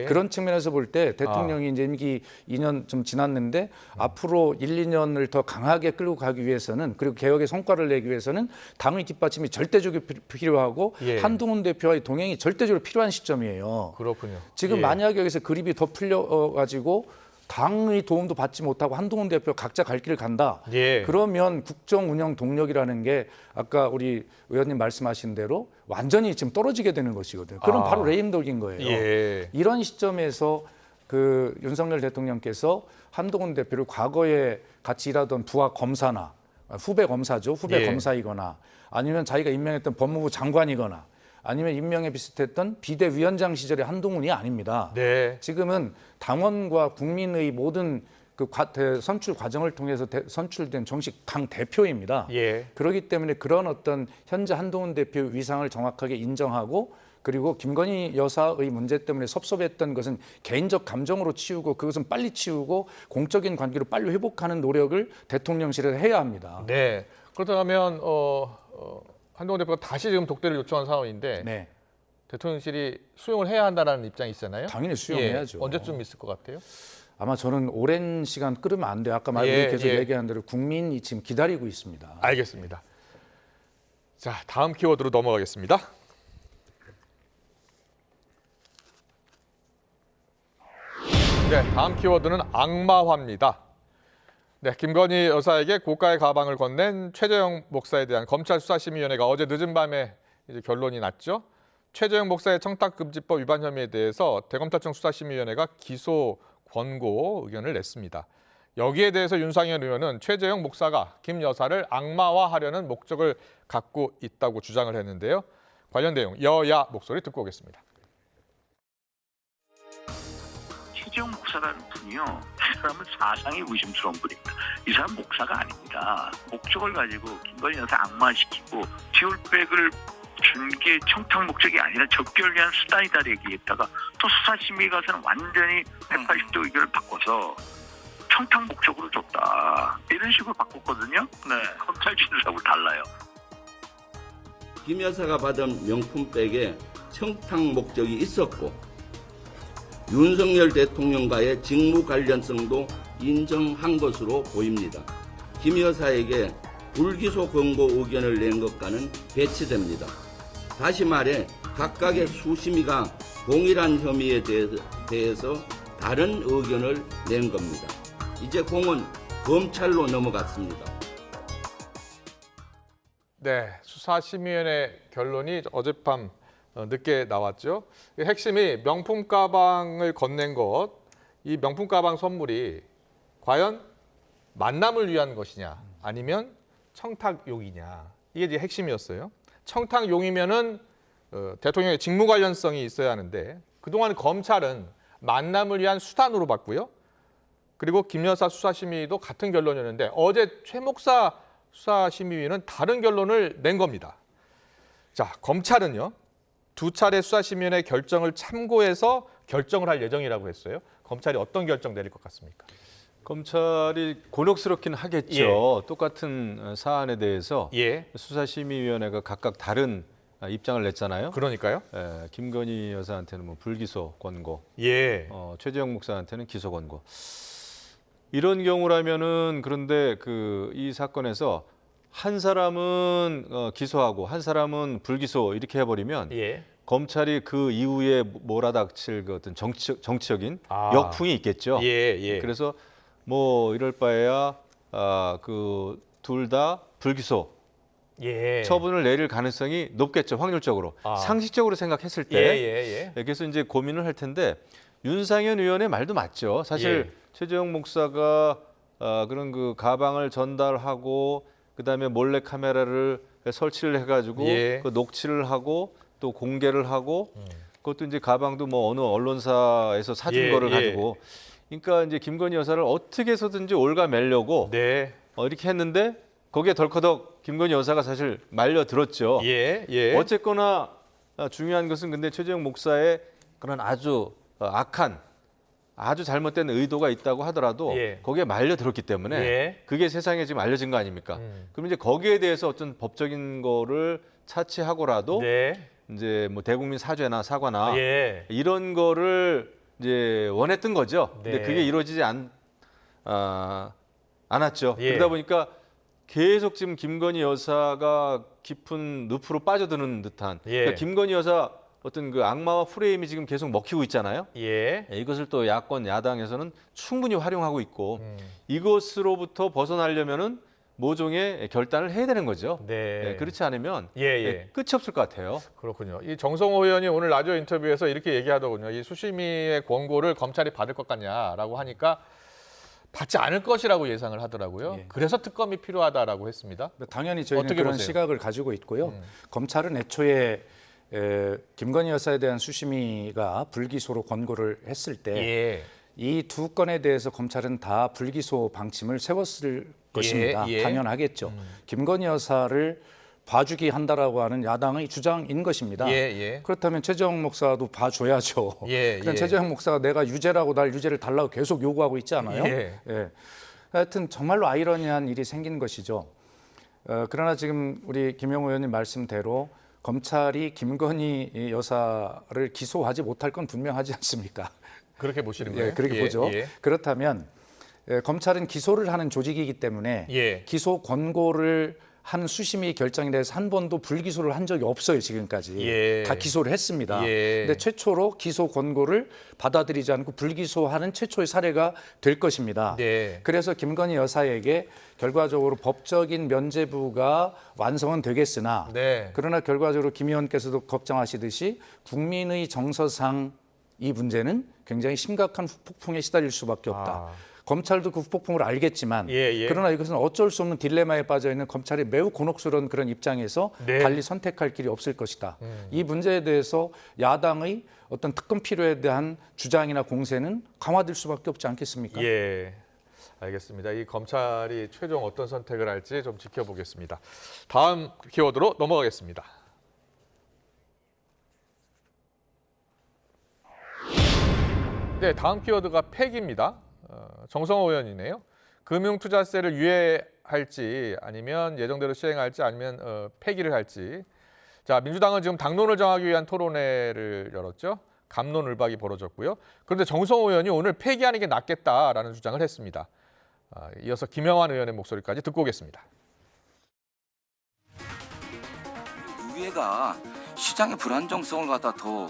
R: 그런 측면에서 볼 때 대통령이 이제 임기 2년 좀 지났는데 앞으로 1, 2년을 더 강하게 끌고 가기 위해서는 그리고 개혁의 성과를 내기 위해서는 당의 뒷받침이 절대적으로 필요하고 한동훈 대표와의 동행이 절대적으로 필요한 시점이에요.
A: 그렇군요.
R: 지금 만약에 여기서 그립이 더 풀려가지고 당의 도움도 받지 못하고 한동훈 대표 각자 갈 길을 간다. 그러면 국정 운영 동력이라는 게 아까 우리 의원님 말씀하신 대로 완전히 지금 떨어지게 되는 것이거든요. 그럼 바로 레임덕인 거예요. 이런 시점에서 그 윤석열 대통령께서 한동훈 대표를 과거에 같이 일하던 부하 검사나 후배 검사죠. 후배 검사이거나 아니면 자기가 임명했던 법무부 장관이거나 아니면 임명에 비슷했던 비대위원장 시절의 한동훈이 아닙니다. 지금은 당원과 국민의 모든 그 선출 과정을 통해서 선출된 정식 당 대표입니다. 그렇기 때문에 그런 어떤 현재 한동훈 대표 위상을 정확하게 인정하고 그리고 김건희 여사의 문제 때문에 섭섭했던 것은 개인적 감정으로 치우고 그것은 빨리 치우고 공적인 관계로 빨리 회복하는 노력을 대통령실에서 해야 합니다.
A: 그렇다면 한동훈 대표가 다시 지금 독대를 요청한 상황인데 대통령실이 수용을 해야 한다는 입장이 있잖아요.
R: 당연히 수용해야죠.
A: 언제쯤 있을 것 같아요?
R: 아마 저는 오랜 시간 끌으면 안 돼요. 아까 계속 얘기한 대로 국민이 지금 기다리고 있습니다.
A: 알겠습니다. 자, 다음 키워드로 넘어가겠습니다. 다음 키워드는 악마화입니다. 김건희 여사에게 고가의 가방을 건넨 최재형 목사에 대한 검찰 수사심의위원회가 어제 늦은 밤에 이제 결론이 났죠. 최재형 목사의 청탁금지법 위반 혐의에 대해서 대검찰청 수사심의위원회가 기소 권고 의견을 냈습니다. 여기에 대해서 윤상현 의원은 최재형 목사가 김 여사를 악마화하려는 목적을 갖고 있다고 주장을 했는데요. 관련 내용 여야 목소리 듣고 오겠습니다.
S: 최재형 목사라는 분이요, 이 사람은 사상이 의심스러운 분입니다. 이 사람 목사가 아닙니다. 목적을 가지고 김건희 여사 악마시키고 지올백을 준 게 청탁 목적이 아니라 적결 위한 수단이다 얘기했다가 또 수사심의 가서는 완전히 180도 의견을 바꿔서 청탁 목적으로 줬다 이런 식으로 바꿨거든요. 검찰 진술하고 달라요.
H: 김 여사가 받은 명품백에 청탁 목적이 있었고 윤석열 대통령과의 직무 관련성도 인정한 것으로 보입니다. 김 여사에게 불기소 권고 의견을 낸 것과는 배치됩니다. 다시 말해 각각의 수심위가 동일한 혐의에 대해서 다른 의견을 낸 겁니다. 이제 공은 검찰로 넘어갔습니다.
A: 수사심의위원회 결론이 어젯밤 늦게 나왔죠. 핵심이 명품 가방을 건넨 것, 이 명품 가방 선물이 과연 만남을 위한 것이냐 아니면 청탁용이냐, 이게 이제 핵심이었어요. 청탁용이면은 대통령의 직무 관련성이 있어야 하는데 그동안 검찰은 만남을 위한 수단으로 봤고요. 그리고 김 여사 수사심의도 같은 결론이었는데 어제 최 목사 수사심의위는 다른 결론을 낸 겁니다. 자, 검찰은요, 2차례 수사심의위원회 결정을 참고해서 결정을 할 예정이라고 했어요. 검찰이 어떤 결정 내릴 것 같습니까?
O: 검찰이 곤혹스럽긴 하겠죠. 똑같은 사안에 대해서 수사심의위원회가 각각 다른 입장을 냈잖아요.
A: 그러니까요.
O: 김건희 여사한테는 뭐 불기소 권고, 최재형 목사한테는 기소 권고. 이런 경우라면은 그런데 이 사건에서 한 사람은 기소하고 한 사람은 불기소 이렇게 해버리면 검찰이 그 이후에 몰아닥칠 그 어떤 정치적인 역풍이 있겠죠. 그래서 뭐 이럴 바에야 그 둘 다 불기소 처분을 내릴 가능성이 높겠죠. 확률적으로. 상식적으로 생각했을 때. 그래서 이제 고민을 할 텐데 윤상현 의원의 말도 맞죠. 사실 최재형 목사가 그런 그 가방을 전달하고 그다음에 몰래 카메라를 설치를 해가지고 그 녹취를 하고 또 공개를 하고 그것도 이제 가방도 뭐 어느 언론사에서 사준 거를 가지고 그러니까 이제 김건희 여사를 어떻게 해서든지 올가매려고 이렇게 했는데 거기에 덜커덕 김건희 여사가 사실 말려들었죠. 어쨌거나 중요한 것은 근데 최재형 목사의 그런 아주 악한 아주 잘못된 의도가 있다고 하더라도 거기에 말려들었기 때문에 그게 세상에 지금 알려진 거 아닙니까? 그럼 이제 거기에 대해서 어떤 법적인 거를 차치하고라도 이제 뭐 대국민 사죄나 사과나 이런 거를 이제 원했던 거죠. 근데 그게 이루어지지 않았죠. 그러다 보니까 계속 지금 김건희 여사가 깊은 늪으로 빠져드는 듯한 그러니까 김건희 여사 어떤 그 악마와 프레임이 지금 계속 먹히고 있잖아요. 이것을 또 야권 야당에서는 충분히 활용하고 있고 이것으로부터 벗어나려면은 모종의 결단을 해야 되는 거죠. 그렇지 않으면 끝이 없을 것 같아요.
A: 그렇군요. 이 정성호 의원이 오늘 라디오 인터뷰에서 이렇게 얘기하더군요. 이 수심위의 권고를 검찰이 받을 것 같냐라고 하니까 받지 않을 것이라고 예상을 하더라고요. 그래서 특검이 필요하다라고 했습니다.
R: 당연히 저희는 그런
A: 보세요?
R: 시각을 가지고 있고요. 검찰은 애초에 김건희 여사에 대한 수심위가 불기소로 권고를 했을 때 이 두 건에 대해서 검찰은 다 불기소 방침을 세웠을 것입니다. 당연하겠죠. 김건희 여사를 봐주기 한다라고 하는 야당의 주장인 것입니다. 그렇다면 최재형 목사도 봐줘야죠. 그럼 최재형 목사가 내가 유죄라고 날 유죄를 달라고 계속 요구하고 있지 않아요? 하여튼 정말로 아이러니한 일이 생긴 것이죠. 그러나 지금 우리 김영호 의원님 말씀대로 검찰이 김건희 여사를 기소하지 못할 건 분명하지 않습니까?
A: 그렇게 보시는 거예요?
R: 그렇게 보죠. 그렇다면 검찰은 기소를 하는 조직이기 때문에 기소 권고를 한 수심위 결정에 대해서 한 번도 불기소를 한 적이 없어요. 지금까지 다 기소를 했습니다. 근데 최초로 기소 권고를 받아들이지 않고 불기소하는 최초의 사례가 될 것입니다. 그래서 김건희 여사에게 결과적으로 법적인 면죄부가 완성은 되겠으나 그러나 결과적으로 김 의원께서도 걱정하시듯이 국민의 정서상 이 문제는 굉장히 심각한 폭풍에 시달릴 수밖에 없다. 검찰도 그 폭풍을 알겠지만 그러나 이것은 어쩔 수 없는 딜레마에 빠져 있는 검찰이 매우 곤혹스러운 그런 입장에서 달리 선택할 길이 없을 것이다. 이 문제에 대해서 야당의 어떤 특검 필요에 대한 주장이나 공세는 강화될 수밖에 없지 않겠습니까?
A: 알겠습니다. 이 검찰이 최종 어떤 선택을 할지 좀 지켜보겠습니다. 다음 키워드로 넘어가겠습니다. 다음 키워드가 폐기입니다. 정성호 의원이네요. 금융투자세를 유예할지 아니면 예정대로 시행할지 아니면 폐기를 할지. 자, 민주당은 지금 당론을 정하기 위한 토론회를 열었죠. 갑론을박이 벌어졌고요. 그런데 정성호 의원이 오늘 폐기하는 게 낫겠다라는 주장을 했습니다. 이어서 김영환 의원의 목소리까지 듣고 오겠습니다.
T: 유예가 시장의 불안정성을 갖다 더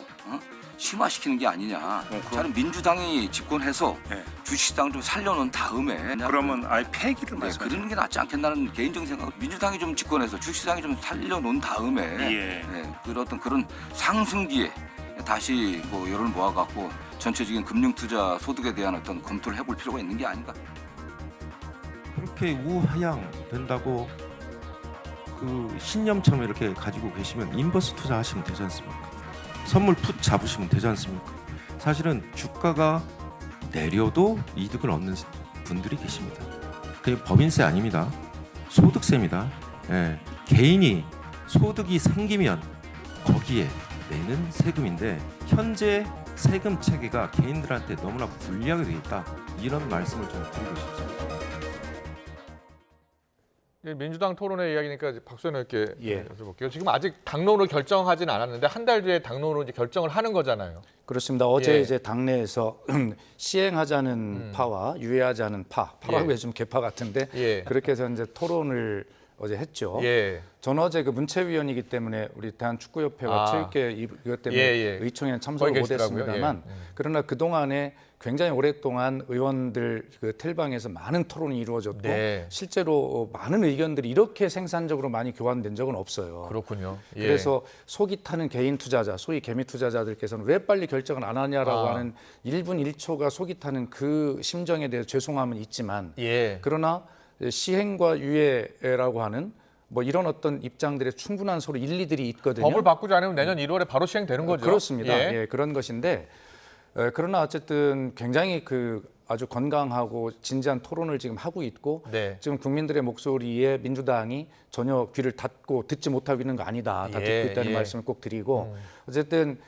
T: 심화시키는 게 아니냐. 저는 민주당이 집권해서 주식시장을 좀 살려놓은 다음에
U: 그러면 아예 폐기를 말씀하세요?
T: 그러는 게 낫지 않겠나는 개인적인 생각. 민주당이 좀 집권해서 주식시장이 좀 살려놓은 다음에 그런 상승기에 다시 뭐 여론을 모아갖고 전체적인 금융투자 소득에 대한 어떤 검토를 해볼 필요가 있는 게 아닌가.
V: 그렇게 우하향 된다고 그 신념처럼 이렇게 가지고 계시면 인버스 투자하시면 되지 않습니까? 선물 풋 잡으시면 되지 않습니까? 사실은 주가가 내려도 이득을 얻는 분들이 계십니다. 그게 법인세 아닙니다. 소득세입니다. 개인이 소득이 생기면 거기에 내는 세금인데 현재 세금 체계가 개인들한테 너무나 불리하게 돼 있다. 이런 말씀을 좀 드리고 싶습니다.
A: 민주당 토론회 이야기니까 박수현 의원께 여쭤볼게요. 지금 아직 당론을 결정하진 않았는데 한 달 뒤에 당론으로 이제 결정을 하는 거잖아요.
R: 그렇습니다. 어제 이제 당내에서 시행하자는 파와 유예하자는 파라고 해서 좀 개파 같은데 그렇게 해서 이제 토론을 어제 했죠. 전 어제 그 문체위원이기 때문에 우리 대한축구협회와 체육계 이것 때문에 의총에는 참석을 못했습니다만 그러나 그 동안에 굉장히 오랫동안 의원들 그 텔방에서 많은 토론이 이루어졌고 실제로 많은 의견들이 이렇게 생산적으로 많이 교환된 적은 없어요.
A: 그렇군요.
R: 그래서 속이 타는 개인 투자자, 소위 개미 투자자들께서는 왜 빨리 결정을 안 하냐라고 하는 1분 1초가 속이 타는 그 심정에 대해서 죄송함은 있지만 그러나 시행과 유예라고 하는 뭐 이런 어떤 입장들의 충분한 서로 일리들이 있거든요.
A: 법을 바꾸지 않으면 내년 1월에 바로 시행되는 거죠.
R: 그렇습니다. 그런 것인데 그러나 어쨌든 굉장히 그 아주 건강하고 진지한 토론을 지금 하고 있고 지금 국민들의 목소리에 민주당이 전혀 귀를 닫고 듣지 못하고 있는 거 아니다. 다 듣고 있다는 말씀을 꼭 드리고 어쨌든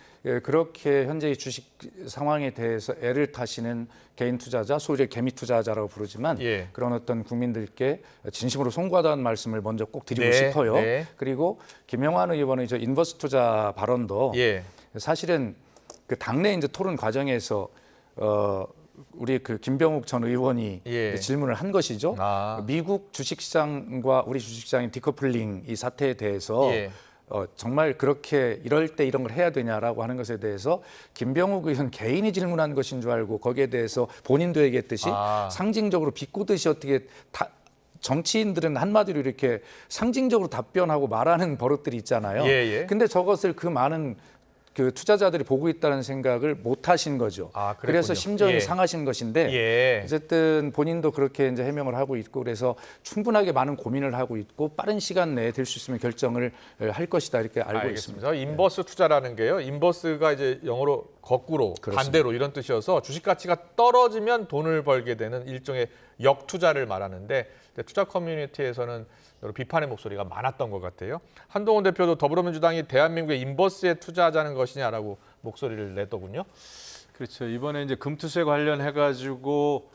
R: 그렇게 현재의 주식 상황에 대해서 애를 타시는 개인 투자자, 소위 개미 투자자라고 부르지만 그런 어떤 국민들께 진심으로 송구하다는 말씀을 먼저 꼭 드리고 싶어요. 그리고 김영환 의원의 저 인버스 투자 발언도 사실은 그 당내 이제 토론 과정에서 우리 그 김병욱 전 의원이 질문을 한 것이죠. 미국 주식시장과 우리 주식시장의 디커플링 이 사태에 대해서 정말 그렇게 이럴 때 이런 걸 해야 되냐라고 하는 것에 대해서 김병욱 의원 개인이 질문한 것인 줄 알고 거기에 대해서 본인도 얘기했듯이 상징적으로 비꼬듯이 어떻게 정치인들은 한마디로 이렇게 상징적으로 답변하고 말하는 버릇들이 있잖아요. 근데 저것을 그 많은 그 투자자들이 보고 있다는 생각을 못 하신 거죠. 그래서 심정이 상하신 것인데 어쨌든 본인도 그렇게 이제 해명을 하고 있고 그래서 충분하게 많은 고민을 하고 있고 빠른 시간 내에 될 수 있으면 결정을 할 것이다 이렇게 알고 있습니다.
A: 인버스 투자라는 게요. 인버스가 이제 영어로 거꾸로 반대로 이런 뜻이어서 주식 가치가 떨어지면 돈을 벌게 되는 일종의 역투자를 말하는데 투자 커뮤니티에서는 여러 비판의 목소리가 많았던 것 같아요. 한동훈 대표도 더불어민주당이 대한민국의 인버스에 투자하자는 것이냐라고 목소리를 냈더군요.
O: 그렇죠. 이번에 이제 금투세 관련해 가지고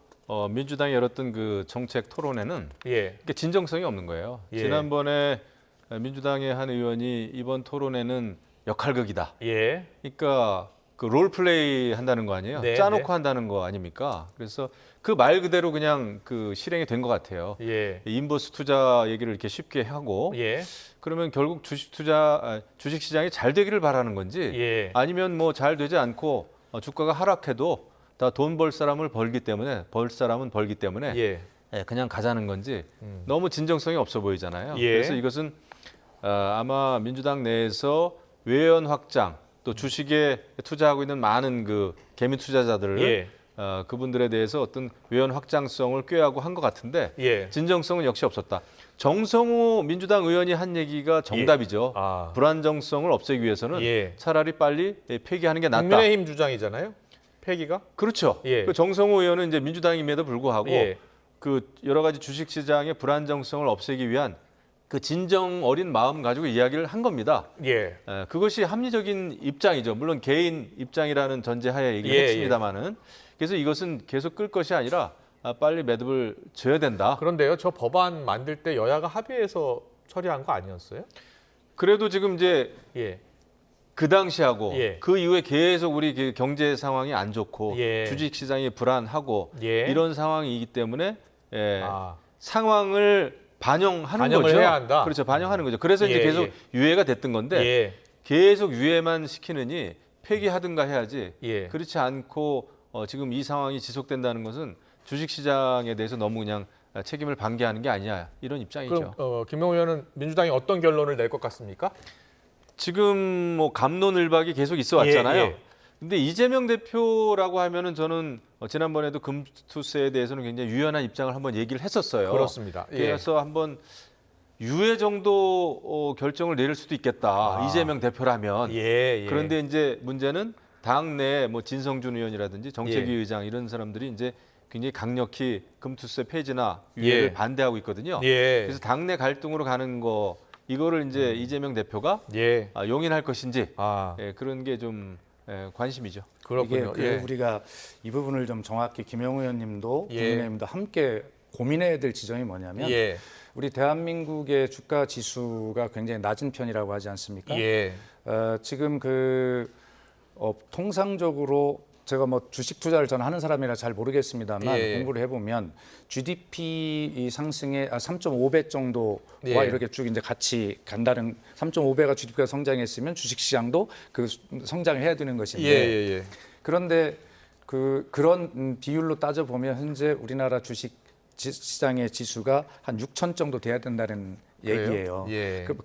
O: 민주당이 열었던 그 정책 토론회는 이게 진정성이 없는 거예요. 지난번에 민주당의 한 의원이 이번 토론회는 역할극이다. 그러니까 그 롤플레이 한다는 거 아니에요? 짜놓고 한다는 거 아닙니까? 그래서 그 말 그대로 그냥 그 실행이 된 것 같아요. 인버스 투자 얘기를 이렇게 쉽게 하고 그러면 결국 주식 시장이 잘 되기를 바라는 건지 아니면 뭐 잘 되지 않고 주가가 하락해도 다 돈 벌 사람은 벌기 때문에 그냥 가자는 건지 너무 진정성이 없어 보이잖아요. 그래서 이것은 아마 민주당 내에서 외연 확장 또 주식에 투자하고 있는 많은 그 개미 투자자들을 그분들에 대해서 어떤 외연 확장성을 꾀하고 한 것 같은데 진정성은 역시 없었다. 정성우 민주당 의원이 한 얘기가 정답이죠. 불안정성을 없애기 위해서는 차라리 빨리 폐기하는 게 낫다.
A: 국민의힘 주장이잖아요. 폐기가?
O: 그렇죠. 그 정성우 의원은 이제 민주당임에도 불구하고 그 여러 가지 주식 시장의 불안정성을 없애기 위한 그 진정 어린 마음 가지고 이야기를 한 겁니다. 그것이 합리적인 입장이죠. 물론 개인 입장이라는 전제하에 얘기를 했습니다마는 그래서 이것은 계속 끌 것이 아니라 빨리 매듭을 져야 된다.
A: 그런데요, 저 법안 만들 때 여야가 합의해서 처리한 거 아니었어요?
O: 그래도 지금 이제 그 당시하고 그 이후에 계속 우리 경제 상황이 안 좋고 주식 시장이 불안하고 이런 상황이기 때문에 상황을 반영하는 거죠.
A: 해야 한다.
O: 그렇죠. 반영하는 거죠. 그래서 이제 계속 유예가 됐던 건데 계속 유예만 시키느니 폐기하든가 해야지. 그렇지 않고 지금 이 상황이 지속된다는 것은 주식시장에 대해서 너무 그냥 책임을 방기하는 게 아니냐 이런 입장이죠.
A: 그럼 김명우 의원은 민주당이 어떤 결론을 낼 것 같습니까?
O: 지금 뭐 갑론을박이 계속 있어 왔잖아요. 근데 이재명 대표라고 하면은 저는 지난번에도 금투세에 대해서는 굉장히 유연한 입장을 한번 얘기를 했었어요.
A: 그렇습니다.
O: 그래서 한번 유예 정도 결정을 내릴 수도 있겠다. 이재명 대표라면. 그런데 이제 문제는 당내 뭐 진성준 의원이라든지 정책위 의장 이런 사람들이 이제 굉장히 강력히 금투세 폐지나 유예를 반대하고 있거든요. 그래서 당내 갈등으로 가는 거 이거를 이제 이재명 대표가 용인할 것인지 그런 게 좀 관심이죠.
A: 그렇군요.
R: 이게 우리가 이 부분을 좀 정확히 김영우 의원님도 국민의힘도 함께 고민해야 될 지점이 뭐냐면 우리 대한민국의 주가 지수가 굉장히 낮은 편이라고 하지 않습니까? 지금 통상적으로 제가 뭐 주식 투자를 저는 하는 사람이라 잘 모르겠습니다만 공부를 해보면 GDP 상승의 3.5배 정도와 이렇게 쭉 이제 같이 간다는 3.5배가 GDP가 성장했으면 주식시장도 그 성장을 해야 되는 것인데 그런데 그런 비율로 따져 보면 현재 우리나라 주식 시장의 지수가 한 6천 정도 돼야 된다는 얘기예요.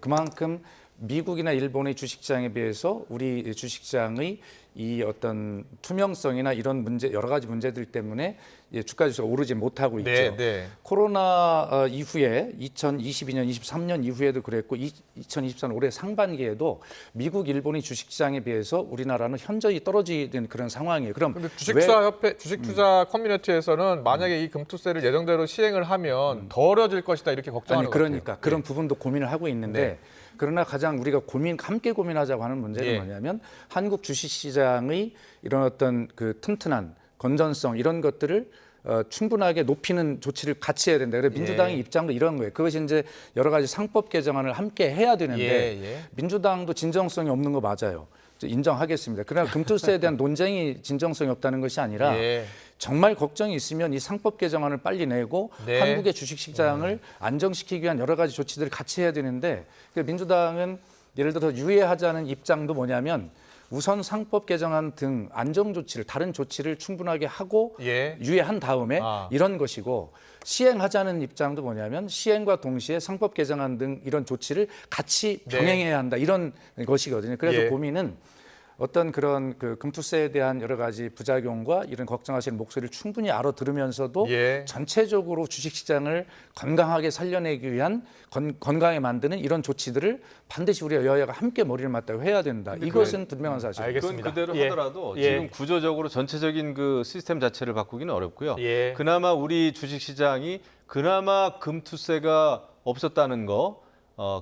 R: 그만큼 미국이나 일본의 주식시장에 비해서 우리 주식시장의 이 어떤 투명성이나 이런 문제 여러 가지 문제들 때문에 주가 지수가 오르지 못하고 있죠. 코로나 이후에 2022년, 23년 이후에도 그랬고 2023년 올해 상반기에도 미국, 일본의 주식시장에 비해서 우리나라는 현저히 떨어지는 그런 상황이에요. 그럼
A: 주식투자협회, 주식투자 커뮤니티에서는 만약에 이 금투세를 예정대로 시행을 하면 더 어려질 것이다 이렇게 걱정하는 것 같아요.
R: 그런 부분도 고민을 하고 있는데 그러나 가장 우리가 함께 고민하자고 하는 문제는 뭐냐면 한국 주식시장의 이런 어떤 그 튼튼한 건전성 이런 것들을 충분하게 높이는 조치를 같이 해야 된다. 그래서 민주당의 입장도 이런 거예요. 그것이 이제 여러 가지 상법 개정안을 함께 해야 되는데 민주당도 진정성이 없는 거 맞아요. 인정하겠습니다. 그러나 금투세에 대한 논쟁이 진정성이 없다는 것이 아니라 정말 걱정이 있으면 이 상법 개정안을 빨리 내고 한국의 주식시장을 안정시키기 위한 여러 가지 조치들을 같이 해야 되는데 민주당은 예를 들어서 유예하자는 입장도 뭐냐면 우선 상법 개정안 등 안정 조치를 다른 조치를 충분하게 하고 유예한 다음에 이런 것이고 시행하자는 입장도 뭐냐면 시행과 동시에 상법 개정안 등 이런 조치를 같이 병행해야 한다 이런 것이거든요. 그래서 고민은 어떤 그런 그 금투세에 대한 여러 가지 부작용과 이런 걱정하시는 목소리를 충분히 알아들으면서도 전체적으로 주식시장을 건강하게 살려내기 위한 건강하게 만드는 이런 조치들을 반드시 우리가 여야가 함께 머리를 맞대고 해야 된다. 이것은 분명한 사실입니다.
O: 그건 그대로 하더라도 지금 구조적으로 전체적인 그 시스템 자체를 바꾸기는 어렵고요. 그나마 우리 주식시장이 그나마 금투세가 없었다는 거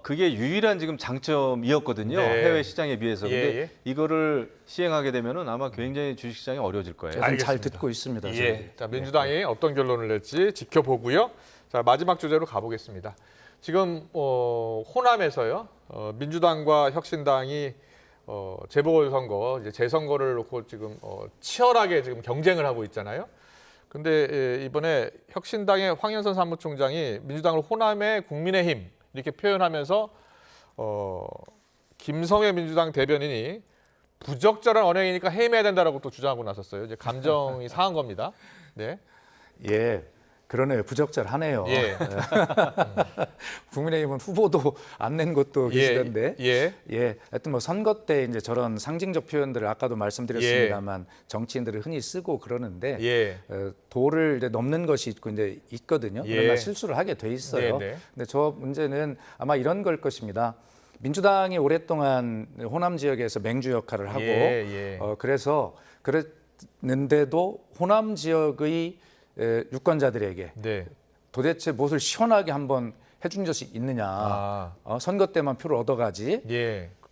O: 그게 유일한 지금 장점이었거든요. 해외 시장에 비해서. 근데 이거를 시행하게 되면은 아마 굉장히 주식시장이 어려워질 거예요.
R: 잘 듣고 있습니다.
A: 자, 민주당이 어떤 결론을 낼지 지켜보고요. 자, 마지막 주제로 가보겠습니다. 지금 호남에서요. 민주당과 혁신당이 재보궐선거, 이제 재선거를 놓고 지금 치열하게 지금 경쟁을 하고 있잖아요. 근데 이번에 혁신당의 황현선 사무총장이 민주당을 호남의 국민의힘 이렇게 표현하면서 김성회 민주당 대변인이 부적절한 언행이니까 해임해야 된다라고 또 주장하고 나섰어요. 이제 감정이 상한 겁니다.
R: 그러네요. 부적절하네요. 국민의힘은 후보도 안 낸 것도 계시던데. 하여튼 뭐 선거 때 이제 저런 상징적 표현들을 아까도 말씀드렸습니다만 정치인들이 흔히 쓰고 그러는데 도를 이제 넘는 것이 있고 이제 있거든요. 그러나 실수를 하게 돼 있어요. 근데 저 문제는 아마 이런 걸 것입니다. 민주당이 오랫동안 호남 지역에서 맹주 역할을 하고 그래서 그랬는데도 호남 지역의 유권자들에게 도대체 무엇을 시원하게 한번 해준 것이 있느냐. 선거 때만 표를 얻어가지.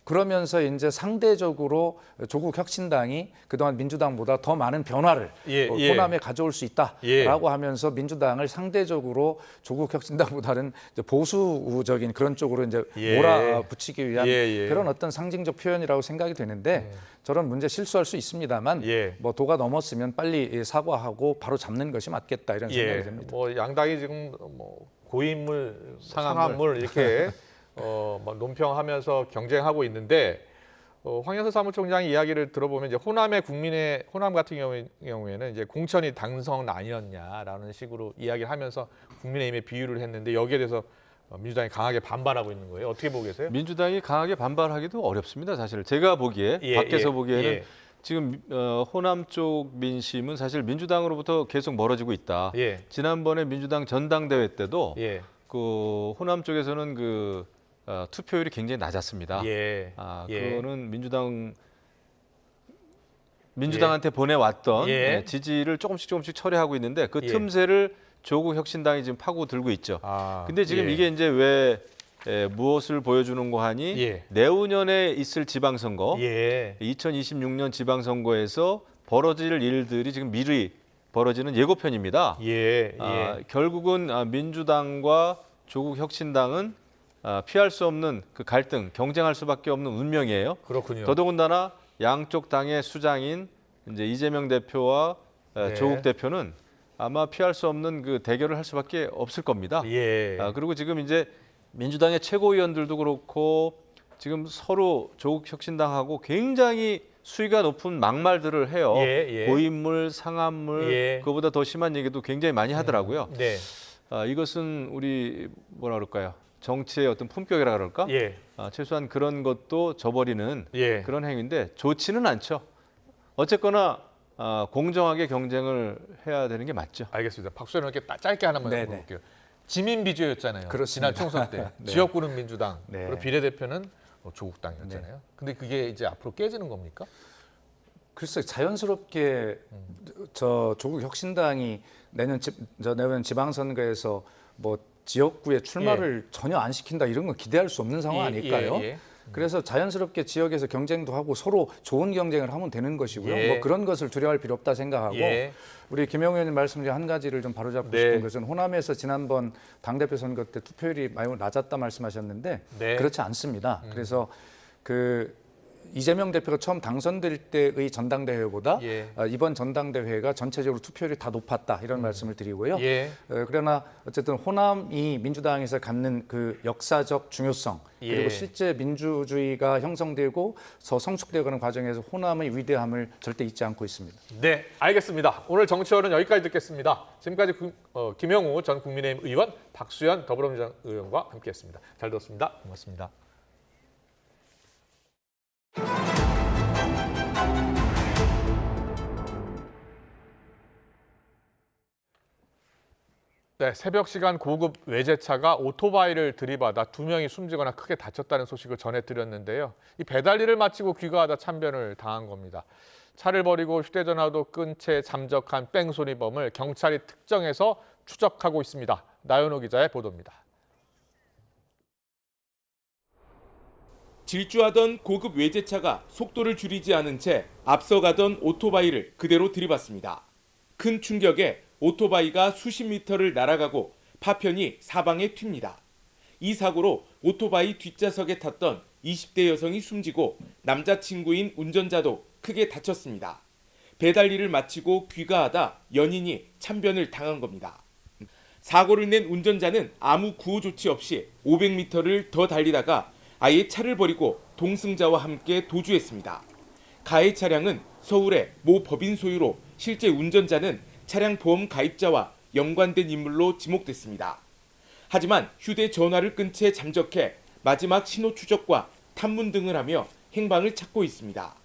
R: 그러면서 이제 상대적으로 조국 혁신당이 그동안 민주당보다 더 많은 변화를 호남에 가져올 수 있다라고 하면서 민주당을 상대적으로 조국 혁신당보다는 이제 보수적인 그런 쪽으로 이제 몰아붙이기 위한 그런 어떤 상징적 표현이라고 생각이 되는데 저런 문제 실수할 수 있습니다만 뭐 도가 넘었으면 빨리 사과하고 바로 잡는 것이 맞겠다 이런 생각이 듭니다.
A: 뭐 양당이 지금 뭐 고인물, 상한물 이렇게 뭐 논평하면서 경쟁하고 있는데 황현선 사무총장의 이야기를 들어보면 이제 호남 같은 경우에는 이제 공천이 당선 아니었냐라는 식으로 이야기를 하면서 국민의힘에 비유를 했는데 여기에 대해서 민주당이 강하게 반발하고 있는 거예요. 어떻게 보고 계세요?
O: 민주당이 강하게 반발하기도 어렵습니다. 사실 제가 보기에 밖에서 보기에는 지금 호남 쪽 민심은 사실 민주당으로부터 계속 멀어지고 있다. 지난번에 민주당 전당대회 때도 그 호남 쪽에서는 그 투표율이 굉장히 낮았습니다. 그거는 민주당한테 보내왔던 지지를 조금씩 철회하고 있는데 그 틈새를 조국 혁신당이 지금 파고 들고 있죠. 근데 지금 이게 이제 왜 무엇을 보여주는 거 하니 내후년에 있을 지방선거, 2026년 지방선거에서 벌어질 일들이 지금 미리 벌어지는 예고편입니다. 결국은 민주당과 조국혁신당은 피할 수 없는 그 갈등, 경쟁할 수밖에 없는 운명이에요.
A: 그렇군요.
O: 더더군다나 양쪽 당의 수장인 이제 이재명 대표와 조국 대표는 아마 피할 수 없는 그 대결을 할 수밖에 없을 겁니다. 그리고 지금 이제 민주당의 최고위원들도 그렇고 지금 서로 조국혁신당하고 굉장히 수위가 높은 막말들을 해요. 고인물, 상한물, 그거보다 더 심한 얘기도 굉장히 많이 하더라고요. 이것은 우리 뭐라 그럴까요? 정치의 어떤 품격이라 그럴까? 최소한 그런 것도 저버리는 그런 행위인데 좋지는 않죠. 어쨌거나 공정하게 경쟁을 해야 되는 게 맞죠.
A: 알겠습니다. 박수현 의원께 짧게 하나만 물어볼게요. 지민 비주였잖아요.
R: 그렇습니다.
A: 지난 총선 때 지역구는 민주당, 그리고 비례대표는 조국당이었잖아요. 근데 그게 이제 앞으로 깨지는 겁니까?
R: 글쎄 자연스럽게 저 조국 혁신당이 내년 지방선거에서 뭐 지역구에 출마를 전혀 안 시킨다 이런 건 기대할 수 없는 상황 아닐까요? 그래서 자연스럽게 지역에서 경쟁도 하고 서로 좋은 경쟁을 하면 되는 것이고요. 뭐 그런 것을 두려워할 필요 없다 생각하고 우리 김영우 의원님 말씀 중에 한 가지를 좀 바로잡고 싶은 것은 호남에서 지난번 당대표 선거 때 투표율이 많이 낮았다 말씀하셨는데 그렇지 않습니다. 그래서 그 이재명 대표가 처음 당선될 때의 전당대회보다 이번 전당대회가 전체적으로 투표율이 다 높았다 이런 말씀을 드리고요. 그러나 어쨌든 호남이 민주당에서 갖는 그 역사적 중요성 그리고 실제 민주주의가 형성되고 성숙되어가는 과정에서 호남의 위대함을 절대 잊지 않고 있습니다.
A: 네, 알겠습니다. 오늘 정치원은 여기까지 듣겠습니다. 지금까지 김영우 전 국민의힘 의원, 박수현 더불어민주당 의원과 함께했습니다. 잘 들었습니다. 고맙습니다. 네, 새벽 시간 고급 외제차가 오토바이를 들이받아 2명이 숨지거나 크게 다쳤다는 소식을 전해드렸는데요. 이 배달 일을 마치고 귀가하다 참변을 당한 겁니다. 차를 버리고 휴대전화도 끈 채 잠적한 뺑소니범을 경찰이 특정해서 추적하고 있습니다. 나연호 기자의 보도입니다.
D: 질주하던 고급 외제차가 속도를 줄이지 않은 채 앞서가던 오토바이를 그대로 들이받습니다. 큰 충격에 오토바이가 수십 미터를 날아가고 파편이 사방에 튑니다. 이 사고로 오토바이 뒷좌석에 탔던 20대 여성이 숨지고 남자친구인 운전자도 크게 다쳤습니다. 배달 일을 마치고 귀가하다 연인이 참변을 당한 겁니다. 사고를 낸 운전자는 아무 구호 조치 없이 500m를 더 달리다가 아예 차를 버리고 동승자와 함께 도주했습니다. 가해 차량은 서울의 모 법인 소유로 실제 운전자는 차량 보험 가입자와 연관된 인물로 지목됐습니다. 하지만 휴대전화를 끈 채 잠적해 마지막 신호 추적과 탐문 등을 하며 행방을 찾고 있습니다.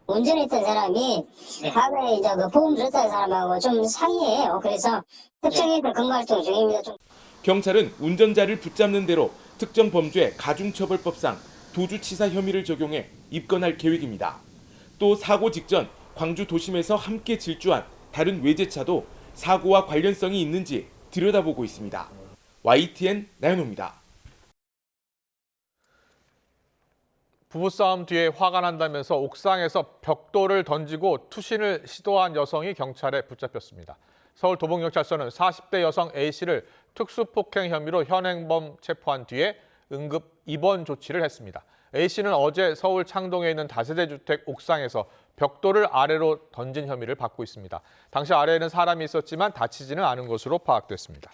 G: 운전했던 사람이 과거에 이제 그 보험 들었던 사람하고 좀 상이해요. 그래서 특정해서 근거활동 중입니다.
D: 경찰은 운전자를 붙잡는 대로 특정 범죄 가중처벌법상 도주치사 혐의를 적용해 입건할 계획입니다. 또 사고 직전 광주 도심에서 함께 질주한 다른 외제차도 사고와 관련성이 있는지 들여다보고 있습니다. YTN 나연호입니다.
A: 부부싸움 뒤에 화가 난다면서 옥상에서 벽돌을 던지고 투신을 시도한 여성이 경찰에 붙잡혔습니다. 서울 도봉경찰서는 40대 여성 A씨를 특수폭행 혐의로 현행범 체포한 뒤에 응급 입원 조치를 했습니다. A씨는 어제 서울 창동에 있는 다세대 주택 옥상에서 벽돌을 아래로 던진 혐의를 받고 있습니다. 당시 아래에는 사람이 있었지만 다치지는 않은 것으로 파악됐습니다.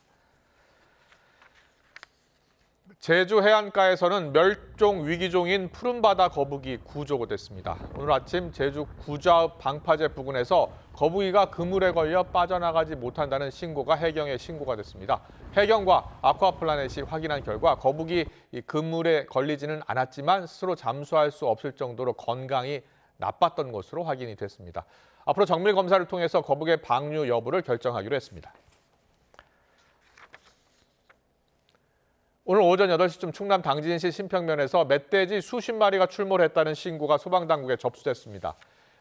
A: 제주 해안가에서는 멸종 위기종인 푸른바다 거북이 구조됐습니다. 오늘 아침 제주 구좌읍 방파제 부근에서 거북이가 그물에 걸려 빠져나가지 못한다는 신고가 해경에 신고가 됐습니다. 해경과 아쿠아플라넷이 확인한 결과 거북이 그물에 걸리지는 않았지만 스스로 잠수할 수 없을 정도로 건강이 나빴던 것으로 확인이 됐습니다. 앞으로 정밀 검사를 통해서 거북이의 방류 여부를 결정하기로 했습니다. 오늘 오전 8시쯤 충남 당진시 신평면에서 멧돼지 수십 마리가 출몰했다는 신고가 소방당국에 접수됐습니다.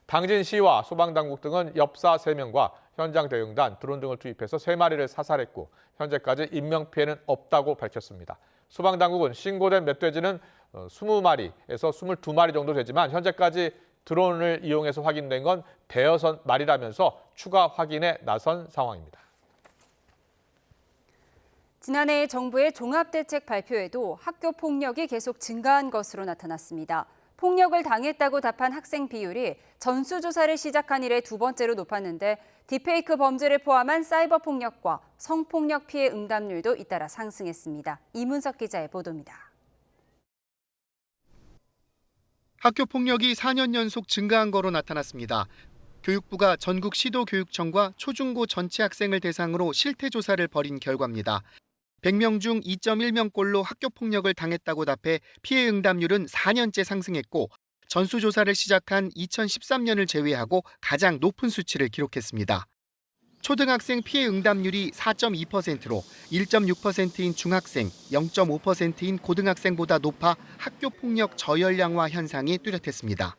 A: 당진시와 소방당국 등은 엽사 3명과 현장 대응단, 드론 등을 투입해서 3마리를 사살했고 현재까지 인명피해는 없다고 밝혔습니다. 소방당국은 신고된 멧돼지는 20마리에서 22마리 정도 되지만 현재까지 드론을 이용해서 확인된 건 106마리라면서 추가 확인에 나선 상황입니다.
E: 지난해 정부의 종합대책 발표에도 학교 폭력이 계속 증가한 것으로 나타났습니다. 폭력을 당했다고 답한 학생 비율이 전수조사를 시작한 이래 두 번째로 높았는데 딥페이크 범죄를 포함한 사이버 폭력과 성폭력 피해 응답률도 잇따라 상승했습니다. 이문석 기자의 보도입니다.
B: 학교 폭력이 4년 연속 증가한 거로 나타났습니다. 교육부가 전국 시도교육청과 초중고 전체 학생을 대상으로 실태조사를 벌인 결과입니다. 100명 중 2.1명꼴로 학교 폭력을 당했다고 답해 피해 응답률은 4년째 상승했고 전수조사를 시작한 2013년을 제외하고 가장 높은 수치를 기록했습니다. 초등학생 피해 응답률이 4.2%로 1.6%인 중학생, 0.5%인 고등학생보다 높아 학교 폭력 저연령화 현상이 뚜렷했습니다.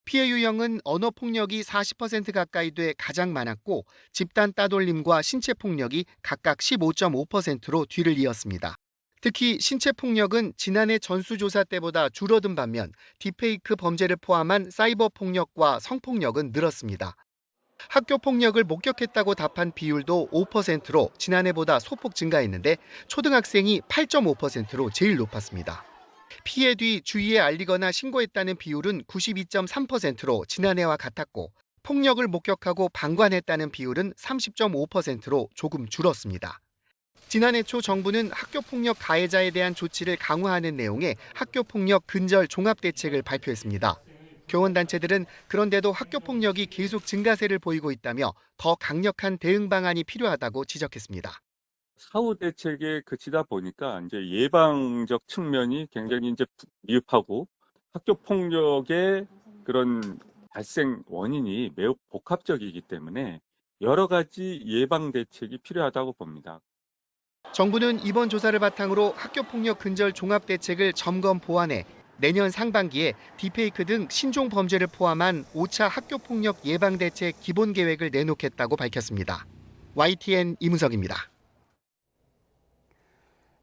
B: 피해 유형은 언어 폭력이 40% 가까이 돼 가장 많았고 집단 따돌림과 신체 폭력이 각각 15.5%로 뒤를 이었습니다. 특히 신체 폭력은 지난해 전수조사 때보다 줄어든 반면 딥페이크 범죄를 포함한 사이버 폭력과 성폭력은 늘었습니다. 학교 폭력을 목격했다고 답한 비율도 5%로 지난해보다 소폭 증가했는데 초등학생이 8.5%로 제일 높았습니다. 피해 뒤 주위에 알리거나 신고했다는 비율은 92.3%로 지난해와 같았고 폭력을 목격하고 방관했다는 비율은 30.5%로 조금 줄었습니다. 지난해 초 정부는 학교폭력 가해자에 대한 조치를 강화하는 내용의 학교폭력 근절 종합대책을 발표했습니다. 교원단체들은 그런데도 학교폭력이 계속 증가세를 보이고 있다며 더 강력한 대응 방안이 필요하다고 지적했습니다.
I: 사후 대책에 그치다 보니까 이제 예방적 측면이 굉장히 이제 미흡하고 학교 폭력의 그런 발생 원인이 매우 복합적이기 때문에 여러 가지 예방 대책이 필요하다고 봅니다.
B: 정부는 이번 조사를 바탕으로 학교폭력 근절 종합대책을 점검 보완해 내년 상반기에 딥페이크 등 신종 범죄를 포함한 5차 학교폭력 예방대책 기본계획을 내놓겠다고 밝혔습니다. YTN 이문석입니다.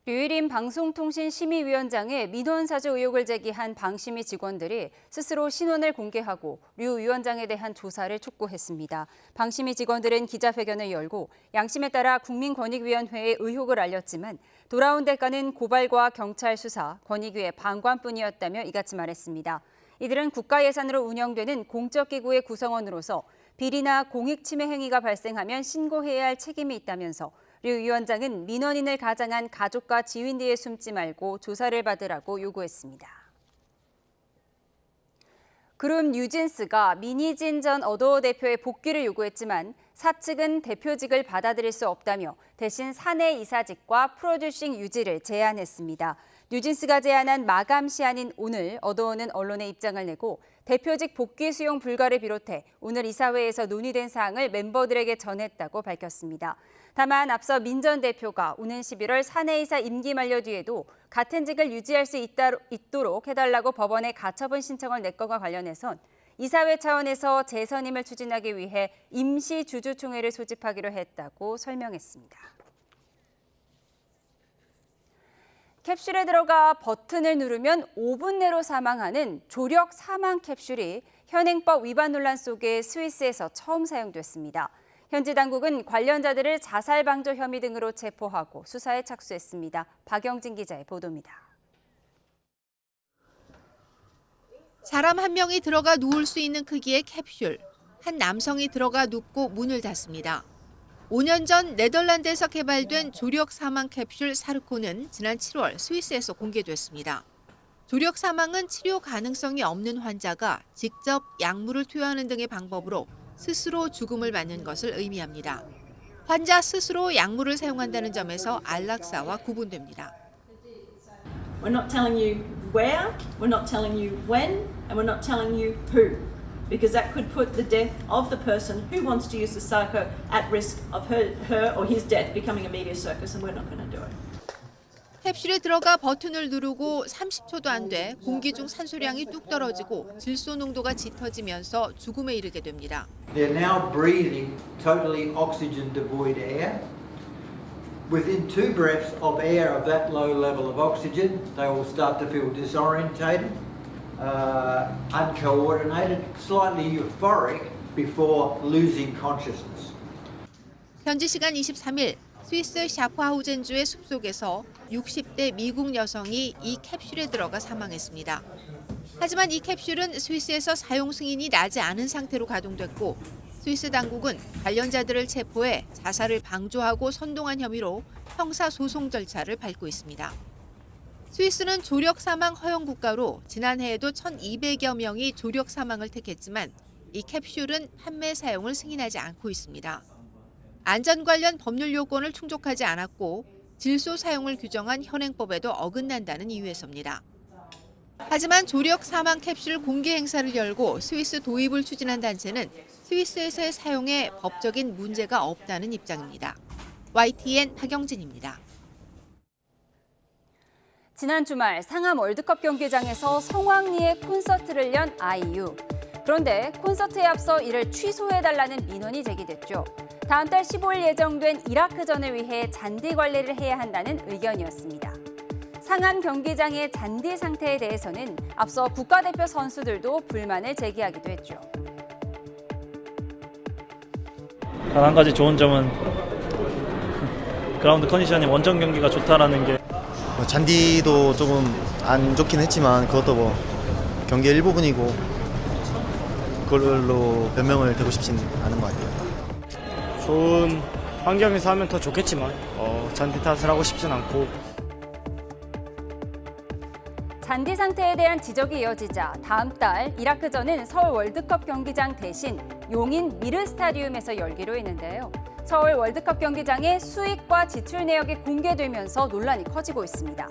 E: 류일임 방송통신심의위원장의 민원사주 의혹을 제기한 방심위 직원들이 스스로 신원을 공개하고 류 위원장에 대한 조사를 촉구했습니다. 방심위 직원들은 기자회견을 열고 양심에 따라 국민권익위원회에 의혹을 알렸지만 돌아온 대가는 고발과 경찰 수사, 권익위의 방관뿐이었다며 이같이 말했습니다. 이들은 국가 예산으로 운영되는 공적기구의 구성원으로서 비리나 공익침해 행위가 발생하면 신고해야 할 책임이 있다면서 류 위원장은 민원인을 가장한 가족과 지윈 뒤에 숨지 말고 조사를 받으라고 요구했습니다. 그룹 뉴진스가 민희진 전 어도어 대표의 복귀를 요구했지만 사측은 대표직을 받아들일 수 없다며 대신 사내 이사직과 프로듀싱 유지를 제안했습니다. 뉴진스가 제안한 마감 시한인 오늘 어도어는 언론에 입장을 내고 대표직 복귀 수용 불가를 비롯해 오늘 이사회에서 논의된 사항을 멤버들에게 전했다고 밝혔습니다. 다만 앞서 민 전 대표가 오는 11월 사내이사 임기 만료 뒤에도 같은 직을 유지할 수 있도록 해달라고 법원에 가처분 신청을 낸 것과 관련해선 이사회 차원에서 재선임을 추진하기 위해 임시 주주총회를 소집하기로 했다고 설명했습니다. 캡슐에 들어가 버튼을 누르면 5분 내로 사망하는 조력 사망 캡슐이 현행법 위반 논란 속에 스위스에서 처음 사용됐습니다. 현지 당국은 관련자들을 자살 방조 혐의 등으로 체포하고 수사에 착수했습니다. 박영진 기자의 보도입니다.
W: 사람 한 명이 들어가 누울 수 있는 크기의 캡슐. 한 남성이 들어가 눕고 문을 닫습니다. 5년 전 네덜란드에서 개발된 조력 사망 캡슐 사르코는 지난 7월 스위스에서 공개됐습니다. 조력 사망은 치료 가능성이 없는 환자가 직접 약물을 투여하는 등의 방법으로 스스로 죽음을 맞는 것을 의미합니다. 환자 스스로 약물을 사용한다는 점에서 안락사와 구분됩니다.
X: We're not telling you where, we're not telling you when, and we're not telling you who, because that could put the death of the person who wants to use the Sarco at risk of her or his death becoming a media circus, and we're not going to do it.
W: 캡슐에 들어가 버튼을 누르고 30초도 안 돼 공기 중 산소량이 뚝 떨어지고 질소 농도가 짙어지면서 죽음에 이르게 됩니다.
Y: They're now breathing totally oxygen devoid air.
J: Within 2 breaths of air of that low level of oxygen, they will start to feel disorientated, uncoordinated, slightly euphoric before losing consciousness.
W: 현지 시간 23일 스위스 샤프하우젠주의 숲속에서 60대 미국 여성이 이 캡슐에 들어가 사망했습니다. 하지만 이 캡슐은 스위스에서 사용 승인이 나지 않은 상태로 가동됐고 스위스 당국은 관련자들을 체포해 자살을 방조하고 선동한 혐의로 형사 소송 절차를 밟고 있습니다. 스위스는 조력 사망 허용 국가로 지난해에도 1,200여 명이 조력 사망을 택했지만 이 캡슐은 판매 사용을 승인하지 않고 있습니다. 안전 관련 법률 요건을 충족하지 않았고 질소 사용을 규정한 현행법에도 어긋난다는 이유에서입니다. 하지만 조력 사망 캡슐 공개 행사를 열고 스위스 도입을 추진한 단체는 스위스에서의 사용에 법적인 문제가 없다는 입장입니다. YTN 박영진입니다.
E: 지난 주말 상암 월드컵 경기장에서 성황리에 콘서트를 연 아이유. 그런데 콘서트에 앞서 이를 취소해달라는 민원이 제기됐죠. 다음 달 15일 예정된 이라크전을 위해 잔디 관리를 해야 한다는 의견이었습니다. 상암 경기장의 잔디 상태에 대해서는 앞서 국가대표 선수들도 불만을 제기하기도 했죠.
K: 단 한 가지 좋은 점은 그라운드 컨디션이 원정 경기가 좋다라는 게
L: 잔디도 조금 안 좋긴 했지만 그것도 뭐 경기의 일부분이고 그걸로 변명을 대고 싶진 않은 것 같아요.
M: 좋은 환경에서 하면 더 좋겠지만 잔디 탓을 하고 싶진 않고
E: 잔디 상태에 대한 지적이 이어지자 다음 달 이라크전은 서울 월드컵 경기장 대신 용인 미르 스타디움에서 열기로 했는데요. 서울 월드컵 경기장의 수익과 지출 내역이 공개되면서 논란이 커지고 있습니다.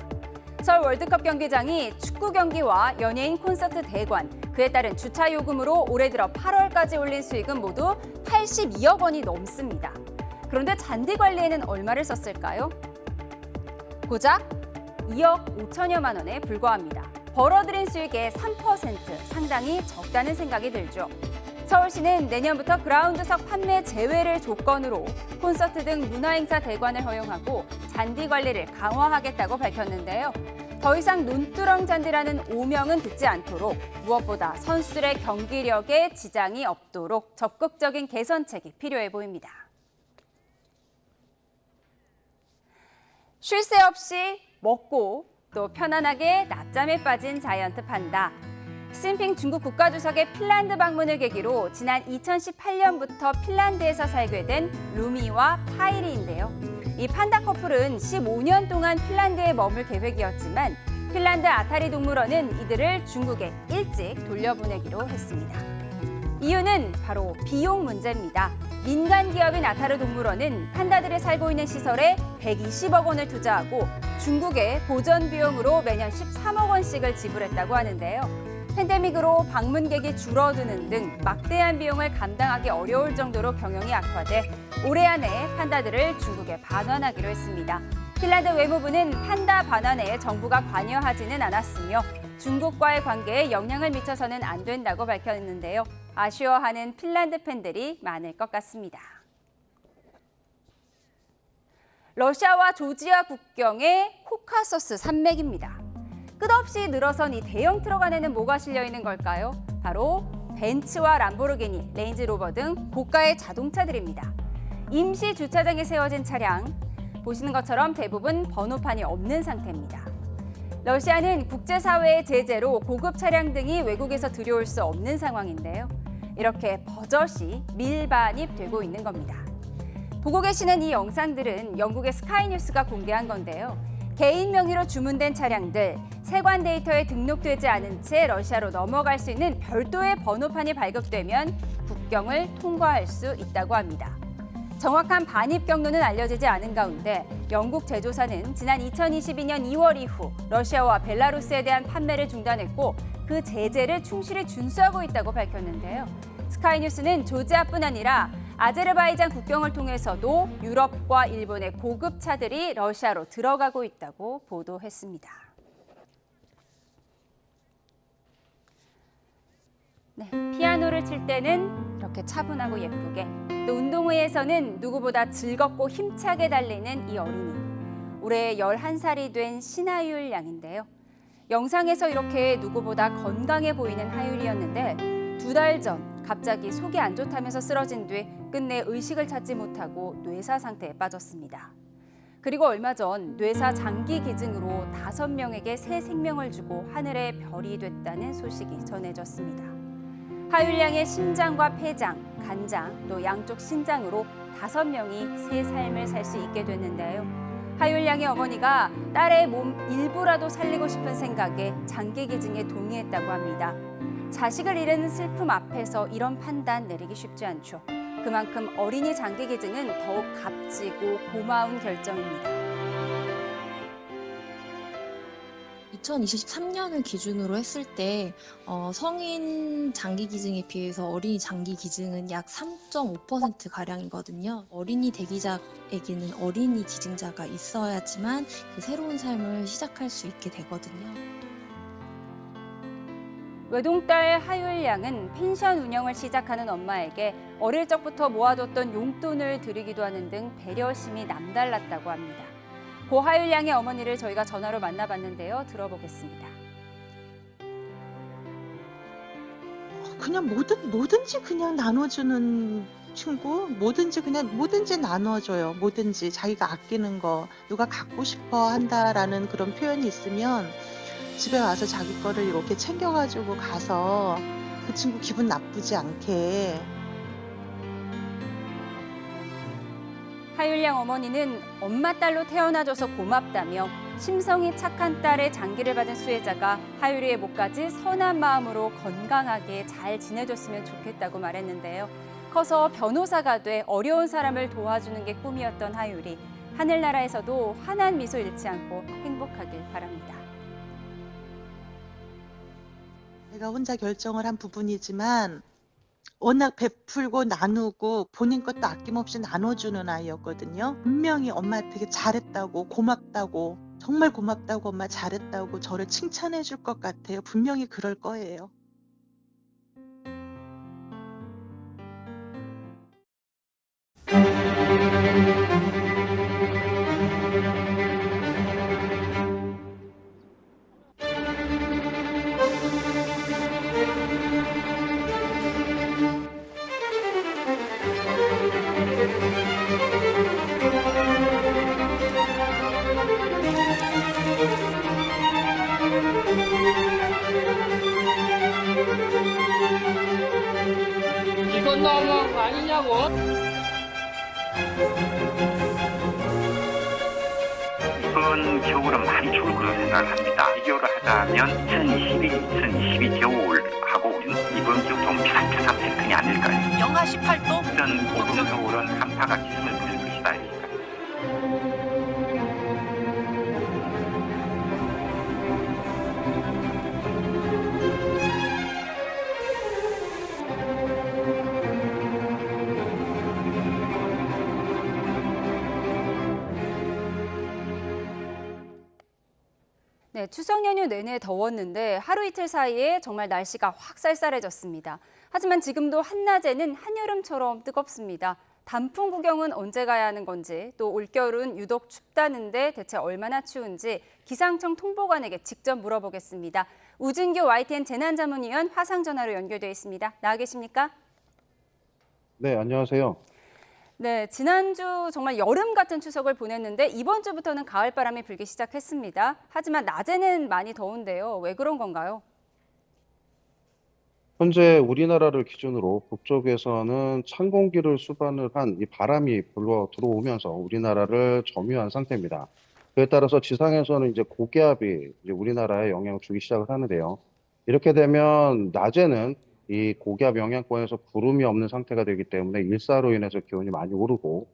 E: 서울 월드컵 경기장이 축구 경기와 연예인 콘서트 대관, 그에 따른 주차 요금으로 올해 들어 8월까지 올린 수익은 모두 82억 원이 넘습니다. 그런데 잔디 관리에는 얼마를 썼을까요? 고작 2억 5천여만 원에 불과합니다. 벌어들인 수익의 3%, 상당히 적다는 생각이 들죠. 서울시는 내년부터 그라운드석 판매 제외를 조건으로 콘서트 등 문화행사 대관을 허용하고 잔디 관리를 강화하겠다고 밝혔는데요. 더 이상 논두렁 잔디라는 오명은 듣지 않도록 무엇보다 선수들의 경기력에 지장이 없도록 적극적인 개선책이 필요해 보입니다. 쉴 새 없이 먹고 또 편안하게 낮잠에 빠진 자이언트 판다. 시진핑 중국 국가주석의 핀란드 방문을 계기로 지난 2018년부터 핀란드에서 살게 된 루미와 파이리인데요. 이 판다 커플은 15년 동안 핀란드에 머물 계획이었지만 핀란드 아타리 동물원은 이들을 중국에 일찍 돌려보내기로 했습니다. 이유는 바로 비용 문제입니다. 민간 기업인 아타르 동물원은 판다들이 살고 있는 시설에 120억 원을 투자하고 중국에 보전 비용으로 매년 13억 원씩을 지불했다고 하는데요. 팬데믹으로 방문객이 줄어드는 등 막대한 비용을 감당하기 어려울 정도로 경영이 악화돼 올해 안에 판다들을 중국에 반환하기로 했습니다. 핀란드 외무부는 판다 반환에 정부가 관여하지는 않았으며 중국과의 관계에 영향을 미쳐서는 안 된다고 밝혔는데요. 아쉬워하는 핀란드 팬들이 많을 것 같습니다. 러시아와 조지아 국경의 코카소스 산맥입니다. 끝없이 늘어선 이 대형 트럭 안에는 뭐가 실려 있는 걸까요? 바로 벤츠와 람보르기니, 레인지로버 등 고가의 자동차들입니다. 임시 주차장에 세워진 차량, 보시는 것처럼 대부분 번호판이 없는 상태입니다. 러시아는 국제사회의 제재로 고급 차량 등이 외국에서 들여올 수 없는 상황인데요. 이렇게 버젓이 밀반입되고 있는 겁니다. 보고 계시는 이 영상들은 영국의 스카이뉴스가 공개한 건데요. 개인 명의로 주문된 차량들, 세관 데이터에 등록되지 않은 채 러시아로 넘어갈 수 있는 별도의 번호판이 발급되면 국경을 통과할 수 있다고 합니다. 정확한 반입 경로는 알려지지 않은 가운데 영국 제조사는 지난 2022년 2월 이후 러시아와 벨라루스에 대한 판매를 중단했고 그 제재를 충실히 준수하고 있다고 밝혔는데요. 스카이뉴스는 조지아뿐 아니라 아제르바이잔 국경을 통해서도 유럽과 일본의 고급 차들이 러시아로 들어가고 있다고 보도했습니다. 네, 피아노를 칠 때는 그렇게 차분하고 예쁘게, 또 운동회에서는 누구보다 즐겁고 힘차게 달리는 이 어린이. 올해 11살이 된 신하율 양인데요. 영상에서 이렇게 누구보다 건강해 보이는 하율이었는데 2달 전 갑자기 속이 안 좋다면서 쓰러진 뒤 끝내 의식을 찾지 못하고 뇌사 상태에 빠졌습니다. 그리고 얼마 전 뇌사 장기 기증으로 5명에게 새 생명을 주고 하늘의 별이 됐다는 소식이 전해졌습니다. 하율 양의 심장과 폐장, 간장, 또 양쪽 신장으로 5명이 새 삶을 살 수 있게 됐는데요. 하율 양의 어머니가 딸의 몸 일부라도 살리고 싶은 생각에 장기 기증에 동의했다고 합니다. 자식을 잃은 슬픔 앞에서 이런 판단 내리기 쉽지 않죠. 그만큼 어린이 장기 기증은 더욱 값지고 고마운 결정입니다.
C: 2023년을 기준으로 했을 때 성인 장기 기증에 비해서 어린이 장기 기증은 약 3.5% 가량이거든요. 어린이 대기자에게는 어린이 기증자가 있어야지만 그 새로운 삶을 시작할 수 있게 되거든요.
E: 외동딸 하율 양은 펜션 운영을 시작하는 엄마에게 어릴 적부터 모아뒀던 용돈을 드리기도 하는 등 배려심이 남달랐다고 합니다. 고 하율 양의 어머니를 저희가 전화로 만나봤는데요. 들어보겠습니다.
F: 그냥 뭐든지 그냥 나눠주는 친구, 뭐든지 나눠줘요. 뭐든지 자기가 아끼는 거, 누가 갖고 싶어 한다라는 그런 표현이 있으면 집에 와서 자기 거를 이렇게 챙겨가지고 가서 그 친구 기분 나쁘지 않게.
E: 하율 양 어머니는 엄마 딸로 태어나줘서 고맙다며 심성이 착한 딸의 장기를 받은 수혜자가 하율이의 목까지 선한 마음으로 건강하게 잘 지내줬으면 좋겠다고 말했는데요. 커서 변호사가 돼 어려운 사람을 도와주는 게 꿈이었던 하율이 하늘나라에서도 환한 미소 잃지 않고 행복하길 바랍니다.
F: 제가 혼자 결정을 한 부분이지만 워낙 베풀고 나누고 본인 것도 아낌없이 나눠주는 아이였거든요. 분명히 엄마한테 잘했다고, 고맙다고, 정말 고맙다고, 엄마 잘했다고 저를 칭찬해 줄 것 같아요. 분명히 그럴 거예요.
N: 이건 너무한 거 아니냐고.
S: 이번 겨울은 많이 추울 거라고 생각합니다. 비교를 하자면 2022 겨울하고 이번 겨울 좀 비슷한 패턴이 아닐까요?
N: 영하 18도?
S: 이런 고동 겨울은 한파가 기승을 부릴 것이다.
E: 네, 추석 연휴 내내 더웠는데 하루 이틀 사이에 정말 날씨가 확 쌀쌀해졌습니다. 하지만 지금도 한낮에는 한여름처럼 뜨겁습니다. 단풍 구경은 언제 가야 하는 건지, 또 올겨울은 유독 춥다는데 대체 얼마나 추운지 기상청 통보관에게 직접 물어보겠습니다. 우진규 YTN 재난자문위원 화상 전화로 연결되어 있습니다. 나와 계십니까?
P: 네, 안녕하세요.
E: 네, 지난주 정말 여름 같은 추석을 보냈는데 이번 주부터는 가을바람이 불기 시작했습니다. 하지만 낮에는 많이 더운데요. 왜 그런 건가요?
P: 현재 우리나라를 기준으로 북쪽에서는 찬 공기를 수반을 한 이 바람이 불러 들어오면서 우리나라를 점유한 상태입니다. 그에 따라서 지상에서는 이제 고기압이 이제 우리나라에 영향을 주기 시작을 하는데요. 이렇게 되면 낮에는 이 고기압 영향권에서 구름이 없는 상태가 되기 때문에 일사로 인해서 기온이 많이 오르고,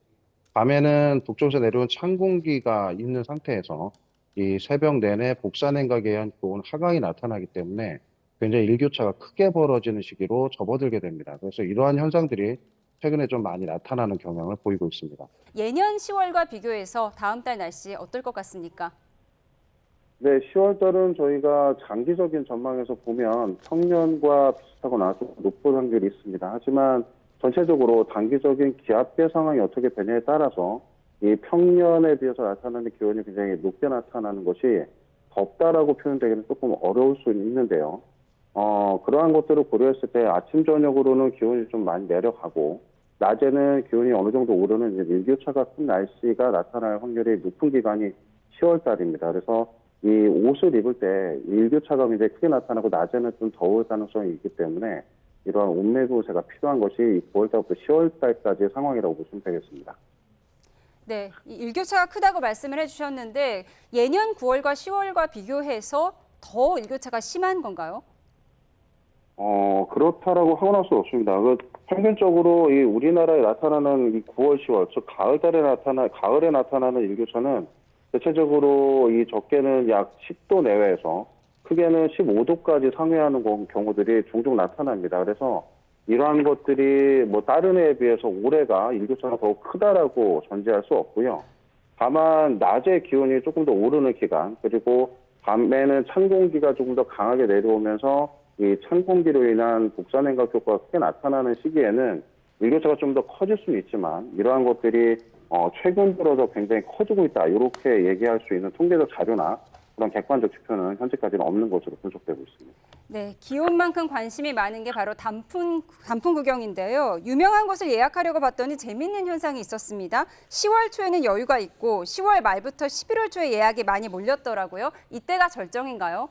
P: 밤에는 북쪽에서 내려온 찬 공기가 있는 상태에서 이 새벽 내내 복사냉각에 의한 기온 하강이 나타나기 때문에 굉장히 일교차가 크게 벌어지는 시기로 접어들게 됩니다. 그래서 이러한 현상들이 최근에 좀 많이 나타나는 경향을 보이고 있습니다.
E: 예년 10월과 비교해서 다음 달 날씨 어떨 것 같습니까?
P: 네, 10월 달은 저희가 장기적인 전망에서 보면 평년과 비슷하거나 좀 높은 확률이 있습니다. 하지만 전체적으로 단기적인 기압계 상황이 어떻게 되냐에 따라서 이 평년에 비해서 나타나는 기온이 굉장히 높게 나타나는 것이 덥다라고 표현되기는 조금 어려울 수 있는데요. 그러한 것들을 고려했을 때 아침, 저녁으로는 기온이 좀 많이 내려가고 낮에는 기온이 어느 정도 오르는 이제 일교차가 큰 날씨가 나타날 확률이 높은 기간이 10월 달입니다. 그래서 이 옷을 입을 때 일교차가 굉장히 크게 나타나고 낮에는 좀 더울 가능성이 있기 때문에 이러한 옷매구세가 필요한 것이 9월 달부터 10월 달까지의 상황이라고 보시면 되겠습니다.
E: 네, 이 일교차가 크다고 말씀을 해주셨는데 예년 9월과 10월과 비교해서 더 일교차가 심한 건가요?
P: 그렇다라고 하고는 수 없습니다. 평균적으로 이 우리나라에 나타나는 이 9월, 10월, 즉 가을에 나타나는 일교차는 대체적으로 이 적게는 약 10도 내외에서 크게는 15도까지 상회하는 경우들이 종종 나타납니다. 그래서 이러한 것들이 뭐 다른 해에 비해서 올해가 일교차가 더욱 크다라고 전제할 수 없고요. 다만 낮에 기온이 조금 더 오르는 기간, 그리고 밤에는 찬 공기가 조금 더 강하게 내려오면서 이 찬 공기로 인한 복사냉각 효과가 크게 나타나는 시기에는 일교차가 좀 더 커질 수는 있지만 이러한 것들이 최근 들어서 굉장히 커지고 있다, 이렇게 얘기할 수 있는 통계적 자료나 그런 객관적 지표는 현재까지는 없는 것으로 분석되고 있습니다.
E: 네, 기온만큼 관심이 많은 게 바로 단풍 구경인데요. 유명한 곳을 예약하려고 봤더니 재밌는 현상이 있었습니다. 10월 초에는 여유가 있고 10월 말부터 11월 초에 예약이 많이 몰렸더라고요. 이때가 절정인가요?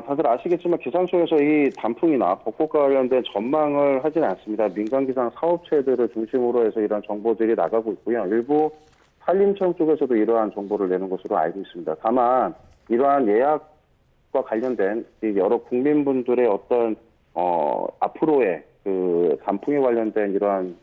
P: 다들 아시겠지만 기상청에서 이 단풍이나 벚꽃과 관련된 전망을 하지는 않습니다. 민간 기상 사업체들을 중심으로 해서 이러한 정보들이 나가고 있고요. 일부 산림청 쪽에서도 이러한 정보를 내는 것으로 알고 있습니다. 다만 이러한 예약과 관련된 여러 국민분들의 어떤 앞으로의 그 단풍에 관련된 이러한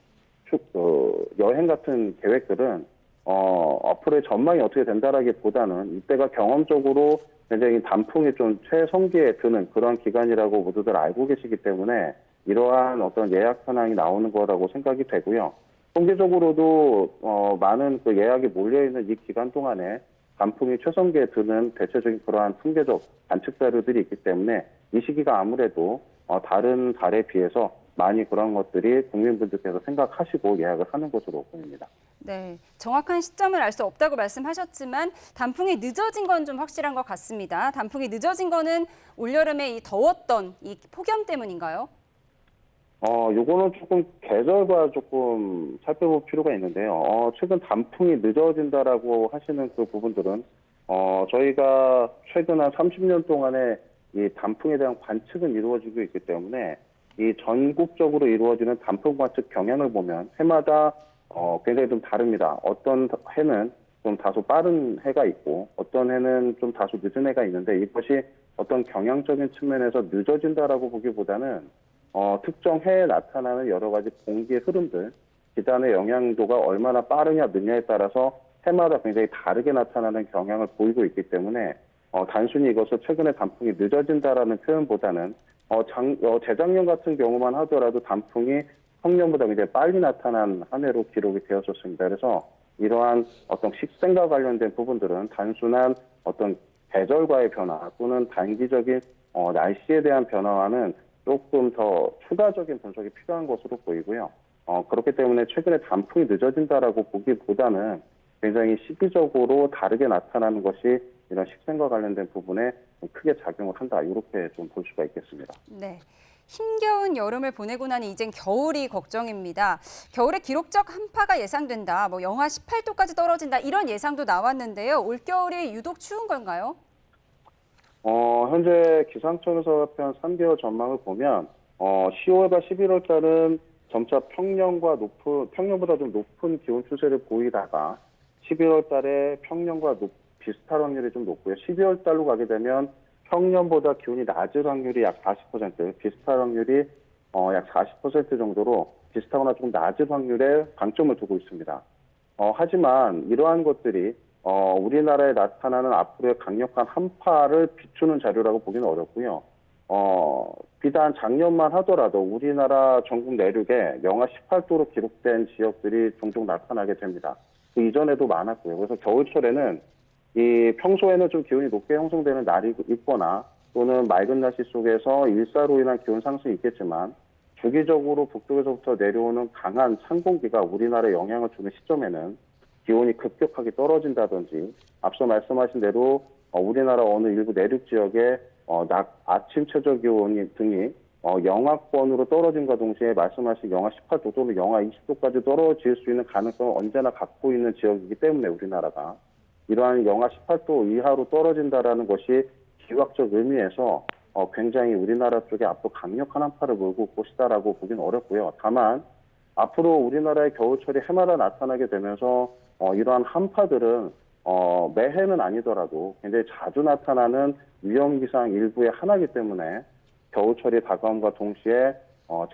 P: 여행 같은 계획들은 앞으로의 전망이 어떻게 된다라기보다는 이때가 경험적으로 굉장히 단풍이 좀 최성기에 드는 그런 기간이라고 모두들 알고 계시기 때문에 이러한 어떤 예약 현황이 나오는 거라고 생각이 되고요. 통계적으로도 많은 그 예약이 몰려있는 이 기간 동안에 단풍이 최성기에 드는 대체적인 그러한 통계적 관측 자료들이 있기 때문에 이 시기가 아무래도 다른 달에 비해서 많이 그런 것들이 국민분들께서 생각하시고 예약을 하는 것으로 보입니다.
E: 네, 정확한 시점을 알 수 없다고 말씀하셨지만 단풍이 늦어진 건 좀 확실한 것 같습니다. 단풍이 늦어진 거는 올여름에 이 더웠던 이 폭염 때문인가요?
P: 요거는 조금 계절과 조금 살펴볼 필요가 있는데요. 최근 단풍이 늦어진다라고 하시는 그 부분들은 저희가 최근 한 30년 동안에 이 단풍에 대한 관측은 이루어지고 있기 때문에 이 전국적으로 이루어지는 단풍 관측 경향을 보면 해마다 굉장히 좀 다릅니다. 어떤 해는 좀 다소 빠른 해가 있고 어떤 해는 좀 다소 늦은 해가 있는데 이것이 어떤 경향적인 측면에서 늦어진다라고 보기보다는 특정 해에 나타나는 여러 가지 공기의 흐름들, 기단의 영향도가 얼마나 빠르냐 늦냐에 따라서 해마다 굉장히 다르게 나타나는 경향을 보이고 있기 때문에 단순히 이것을 최근에 단풍이 늦어진다라는 표현보다는 재작년 같은 경우만 하더라도 단풍이 평년보다 굉장히 빨리 나타난 한 해로 기록이 되었었습니다. 그래서 이러한 어떤 식생과 관련된 부분들은 단순한 어떤 계절과의 변화 또는 단기적인 날씨에 대한 변화와는 조금 더 추가적인 분석이 필요한 것으로 보이고요. 그렇기 때문에 최근에 단풍이 늦어진다라고 보기보다는 굉장히 시기적으로 다르게 나타나는 것이 이런 식생과 관련된 부분에 크게 작용을 한다, 이렇게 좀 볼 수가 있겠습니다.
E: 네. 힘겨운 여름을 보내고 나니 이젠 겨울이 걱정입니다. 겨울에 기록적 한파가 예상된다, 영하 18도까지 떨어진다, 이런 예상도 나왔는데요. 올겨울이 유독 추운 건가요?
P: 현재 기상청에서 발표한 3개월 전망을 보면 10월과 11월 달은 점차 평년보다 좀 높은 기온 추세를 보이다가 11월 달에 평년과 비슷할 확률이 좀 높고요. 12월 달로 가게 되면 평년보다 기온이 낮을 확률이 약 40%, 비슷할 확률이 약 40% 정도로 비슷하거나 조금 낮을 확률에 방점을 두고 있습니다. 하지만 이러한 것들이 우리나라에 나타나는 앞으로의 강력한 한파를 비추는 자료라고 보기는 어렵고요. 비단 작년만 하더라도 우리나라 전국 내륙에 영하 18도로 기록된 지역들이 종종 나타나게 됩니다. 그 이전에도 많았고요. 그래서 겨울철에는 평소에는 좀 기온이 높게 형성되는 날이 있거나 또는 맑은 날씨 속에서 일사로 인한 기온 상승이 있겠지만 주기적으로 북쪽에서부터 내려오는 강한 찬 공기가 우리나라에 영향을 주는 시점에는 기온이 급격하게 떨어진다든지 앞서 말씀하신 대로 우리나라 어느 일부 내륙 지역에 아침 최저 기온이 등이 영하권으로 떨어짐과 동시에 말씀하신 영하 18도 또는 영하 20도까지 떨어질 수 있는 가능성을 언제나 갖고 있는 지역이기 때문에 우리나라가 이러한 영하 18도 이하로 떨어진다라는 것이 기후학적 의미에서 굉장히 우리나라 쪽에 앞으로 강력한 한파를 몰고 올 것이다라고 보기는 어렵고요. 다만 앞으로 우리나라의 겨울철이 해마다 나타나게 되면서 이러한 한파들은 매해는 아니더라도 굉장히 자주 나타나는 위험기상 일부의 하나이기 때문에 겨울철이 다가옴과 동시에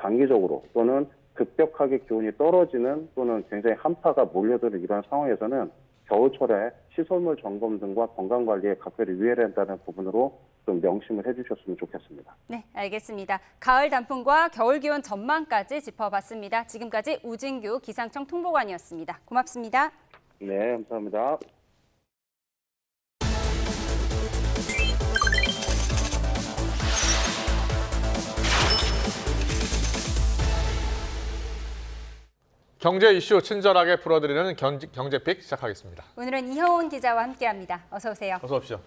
P: 장기적으로 또는 급격하게 기온이 떨어지는 또는 굉장히 한파가 몰려드는 이러한 상황에서는 겨울철에 시설물 점검 등과 건강관리에 각별히 유의해야 한다는 부분으로 좀 명심을 해주셨으면 좋겠습니다.
E: 네, 알겠습니다. 가을 단풍과 겨울 기온 전망까지 짚어봤습니다. 지금까지 우진규 기상청 통보관이었습니다. 고맙습니다.
P: 네, 감사합니다.
A: 경제 이슈 친절하게 풀어드리는 경제픽 시작하겠습니다.
E: 오늘은 이효은 기자와 함께합니다. 어서 오세요.
A: 어서 오십시오.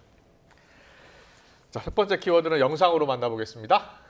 A: 자, 첫 번째 키워드는 영상으로 만나보겠습니다.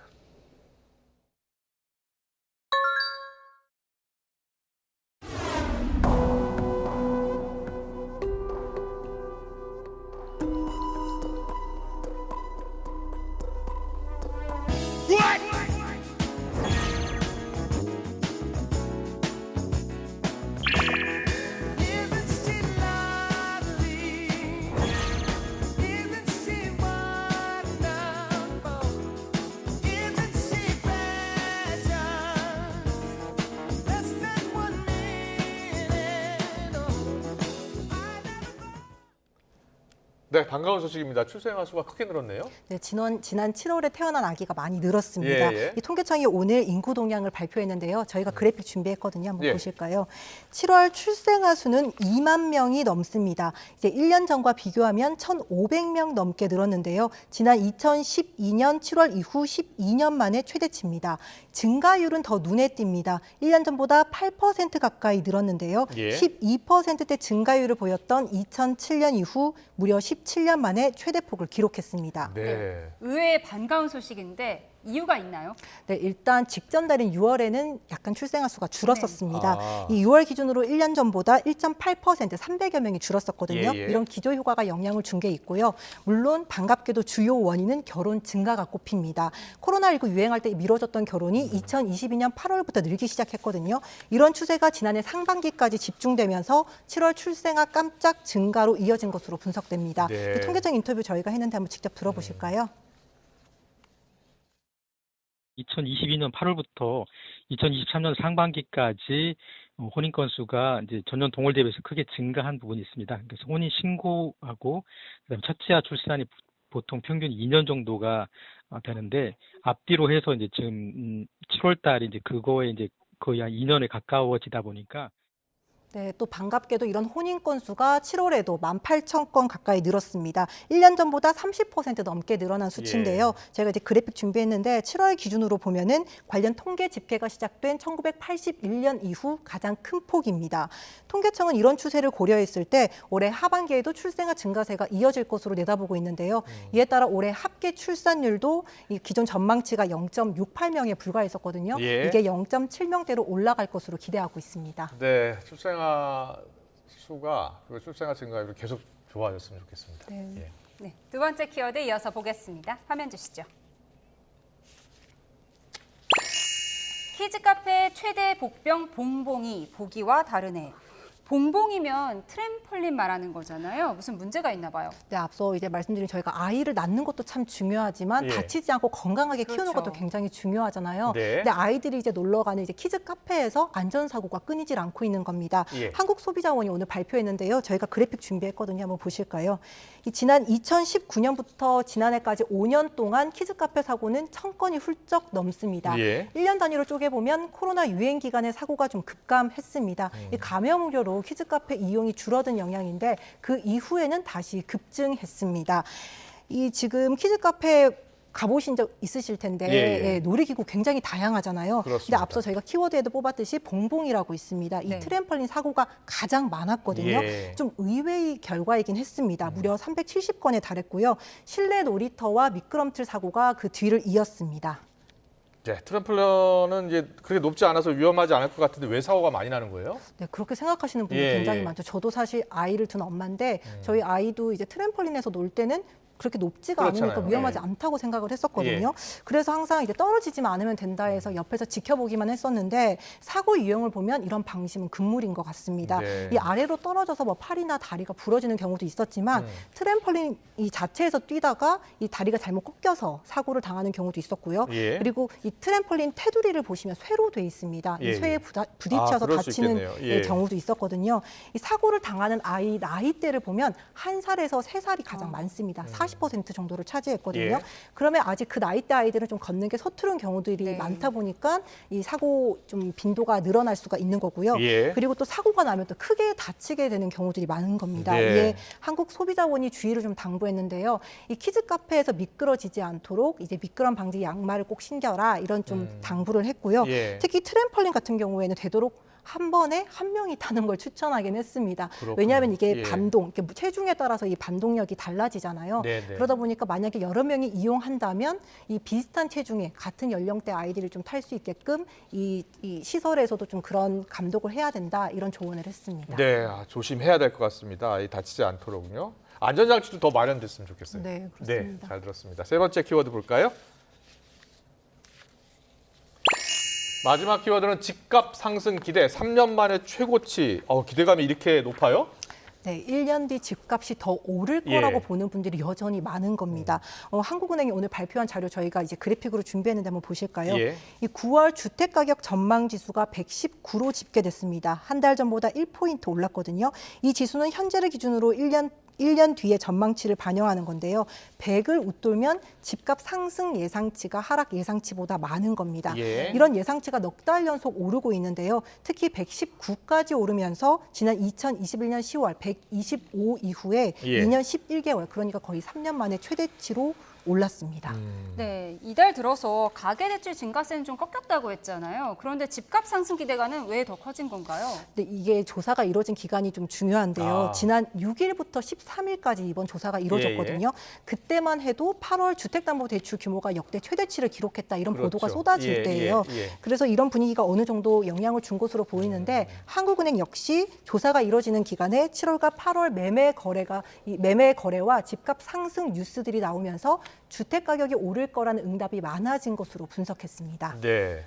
A: 네, 반가운 소식입니다. 출생아 수가 크게 늘었네요.
H: 네, 지난 7월에 태어난 아기가 많이 늘었습니다. 이 통계청이 오늘 인구 동향을 발표했는데요. 저희가 그래픽 준비했거든요. 한번 보실까요? 7월 출생아 수는 2만 명이 넘습니다. 이제 1년 전과 비교하면 1,500명 넘게 늘었는데요. 지난 2012년 7월 이후 12년 만에 최대치입니다. 증가율은 더 눈에 띕니다. 1년 전보다 8% 가까이 늘었는데요. 12%대 증가율을 보였던 2007년 이후 무려 17년 만에 최대폭을 기록했습니다.
E: 네. 의외의 반가운 소식인데 이유가 있나요?
H: 네, 일단 직전 달인 6월에는 약간 출생아 수가 줄었었습니다. 이 6월 기준으로 1년 전보다 1.8% 300여 명이 줄었었거든요. 이런 기저 효과가 영향을 준 게 있고요. 물론 반갑게도 주요 원인은 결혼 증가가 꼽힙니다. 코로나19 유행할 때 미뤄졌던 결혼이 2022년 8월부터 늘기 시작했거든요. 이런 추세가 지난해 상반기까지 집중되면서 7월 출생아 깜짝 증가로 이어진 것으로 분석됩니다. 그 통계청 인터뷰 저희가 했는데 한번 직접 들어보실까요?
Q: 2022년 8월부터 2023년 상반기까지 혼인 건수가 이제 전년 동월 대비해서 크게 증가한 부분이 있습니다. 그래서 혼인 신고하고 그다음에 첫째아 출산이 보통 평균 2년 정도가 되는데 앞뒤로 해서 이제 지금 7월 달에 이제 그거에 이제 거의 한 2년에 가까워지다 보니까.
H: 네, 또 반갑게도 이런 혼인 건수가 7월에도 18,000건 가까이 늘었습니다. 1년 전보다 30% 넘게 늘어난 수치인데요. 제가 이제 그래픽 준비했는데 7월 기준으로 보면은 관련 통계 집계가 시작된 1981년 이후 가장 큰 폭입니다. 통계청은 이런 추세를 고려했을 때 올해 하반기에도 출생아 증가세가 이어질 것으로 내다보고 있는데요. 이에 따라 올해 합계 출산율도 이 기존 전망치가 0.68명에 불과했었거든요. 이게 0.7명대로 올라갈 것으로 기대하고 있습니다.
A: 네, 출생아 수가 그리고 출생아 증가율이 계속 좋아졌으면 좋겠습니다.
E: 네, 두 번째 키워드 이어서 보겠습니다. 화면 주시죠. 키즈카페 최대 복병 봉봉이 보기와 다르네. 봉봉이면 트램펄린 말하는 거잖아요. 무슨 문제가 있나 봐요.
H: 네, 앞서 이제 말씀드린 저희가 아이를 낳는 것도 참 중요하지만 다치지 않고 건강하게 키우는 것도 굉장히 중요하잖아요. 근데 아이들이 이제 놀러 가는 이제 키즈 카페에서 안전 사고가 끊이질 않고 있는 겁니다. 한국소비자원이 오늘 발표했는데요. 저희가 그래픽 준비했거든요. 한번 보실까요? 지난 2019년부터 지난해까지 5년 동안 키즈 카페 사고는 1,000건이 훌쩍 넘습니다. 1년 단위로 쪼개보면 코로나 유행 기간에 사고가 좀 급감했습니다. 이 감염 우려로 키즈 카페 이용이 줄어든 영향인데 그 이후에는 다시 급증했습니다. 이 지금 키즈 카페 가보신 적 있으실 텐데
A: 예.
H: 놀이기구 굉장히 다양하잖아요.
A: 그렇습니다.
H: 근데 앞서 저희가 키워드에도 뽑았듯이 봉봉이라고 있습니다. 이 트램펄린 사고가 가장 많았거든요.
A: 예.
H: 좀 의외의 결과이긴 했습니다. 무려 370건에 달했고요. 실내 놀이터와 미끄럼틀 사고가 그 뒤를 이었습니다.
A: 네, 트램펄린은 이제 그렇게 높지 않아서 위험하지 않을 것 같은데 왜 사고가 많이 나는 거예요?
H: 네, 그렇게 생각하시는 분들이 굉장히 많죠. 저도 사실 아이를 둔 엄마인데 저희 아이도 이제 트램펄린에서 놀 때는 그렇게 높지가
A: 그렇잖아요.
H: 않으니까 위험하지
A: 예.
H: 않다고 생각을 했었거든요. 그래서 항상 이제 떨어지지만 않으면 된다 해서 옆에서 지켜보기만 했었는데 사고 유형을 보면 이런 방심은 금물인 것 같습니다.
A: 네.
H: 이 아래로 떨어져서 뭐 팔이나 다리가 부러지는 경우도 있었지만 트램펄린 이 자체에서 뛰다가 이 다리가 잘못 꺾여서 사고를 당하는 경우도 있었고요.
A: 예.
H: 그리고 이 트램펄린 테두리를 보시면 쇠로 돼 있습니다.
A: 예.
H: 이 쇠에 부딪혀서
A: 그럴 수
H: 다치는
A: 있겠네요. 예.
H: 경우도 있었거든요. 이 사고를 당하는 아이 나이대를 보면 1살에서 3살이 가장 많습니다. 40% 정도를 차지했거든요.
A: 예.
H: 그러면 아직 그 나이대 아이들은 좀 걷는 게 서투른 경우들이 많다 보니까 이 사고 좀 빈도가 늘어날 수가 있는 거고요.
A: 예.
H: 그리고 또 사고가 나면 또 크게 다치게 되는 경우들이 많은 겁니다.
A: 네.
H: 이에 한국소비자원이 주의를 좀 당부했는데요. 이 키즈 카페에서 미끄러지지 않도록 이제 미끄럼 방지 양말을 꼭 신겨라 이런 좀 당부를 했고요.
A: 예.
H: 특히 트램펄린 같은 경우에는 되도록 한 번에 한 명이 타는 걸 추천하긴 했습니다.
A: 그렇군요.
H: 왜냐하면 이게
A: 예.
H: 반동, 이렇게 체중에 따라서 이 반동력이 달라지잖아요.
A: 네네.
H: 그러다 보니까 만약에 여러 명이 이용한다면 이 비슷한 체중에 같은 연령대 아이들이 좀 탈 수 있게끔 이 시설에서도 좀 그런 감독을 해야 된다 이런 조언을 했습니다.
A: 네, 조심해야 될 것 같습니다. 다치지 않도록요. 안전장치도 더 마련됐으면 좋겠어요.
H: 네, 그렇습니다.
A: 네, 잘 들었습니다. 세 번째 키워드 볼까요? 마지막 키워드는 집값 상승 기대, 3년 만에 최고치. 기대감이 이렇게 높아요?
H: 네, 1년 뒤 집값이 더 오를 거라고
A: 예.
H: 보는 분들이 여전히 많은 겁니다. 한국은행이 오늘 발표한 자료 저희가 이제 그래픽으로 준비했는데 한번 보실까요?
A: 예.
H: 이 9월 주택가격 전망 지수가 119로 집계됐습니다. 한 달 전보다 1포인트 올랐거든요. 이 지수는 현재를 기준으로 1년 뒤의 전망치를 반영하는 건데요. 100을 웃돌면 집값 상승 예상치가 하락 예상치보다 많은 겁니다.
A: 예.
H: 이런 예상치가 넉 달 연속 오르고 있는데요. 특히 119까지 오르면서 지난 2021년 10월 125 이후에
A: 예.
H: 2년 11개월, 그러니까 거의 3년 만에 최대치로 올랐습니다.
E: 네, 이달 들어서 가계대출 증가세는 좀 꺾였다고 했잖아요. 그런데 집값 상승 기대감은 왜 더 커진 건가요?
H: 네, 이게 조사가 이루어진 기간이 좀 중요한데요. 지난 6일부터 13일까지 이번 조사가 이루어졌거든요. 그때만 해도 8월 주택담보대출 규모가 역대 최대치를 기록했다 이런
A: 그렇죠.
H: 보도가 쏟아질 때예요. 그래서 이런 분위기가 어느 정도 영향을 준 것으로 보이는데 한국은행 역시 조사가 이루어지는 기간에 7월과 8월 매매 거래와 집값 상승 뉴스들이 나오면서 주택 가격이 오를 거라는 응답이 많아진 것으로 분석했습니다.
A: 네.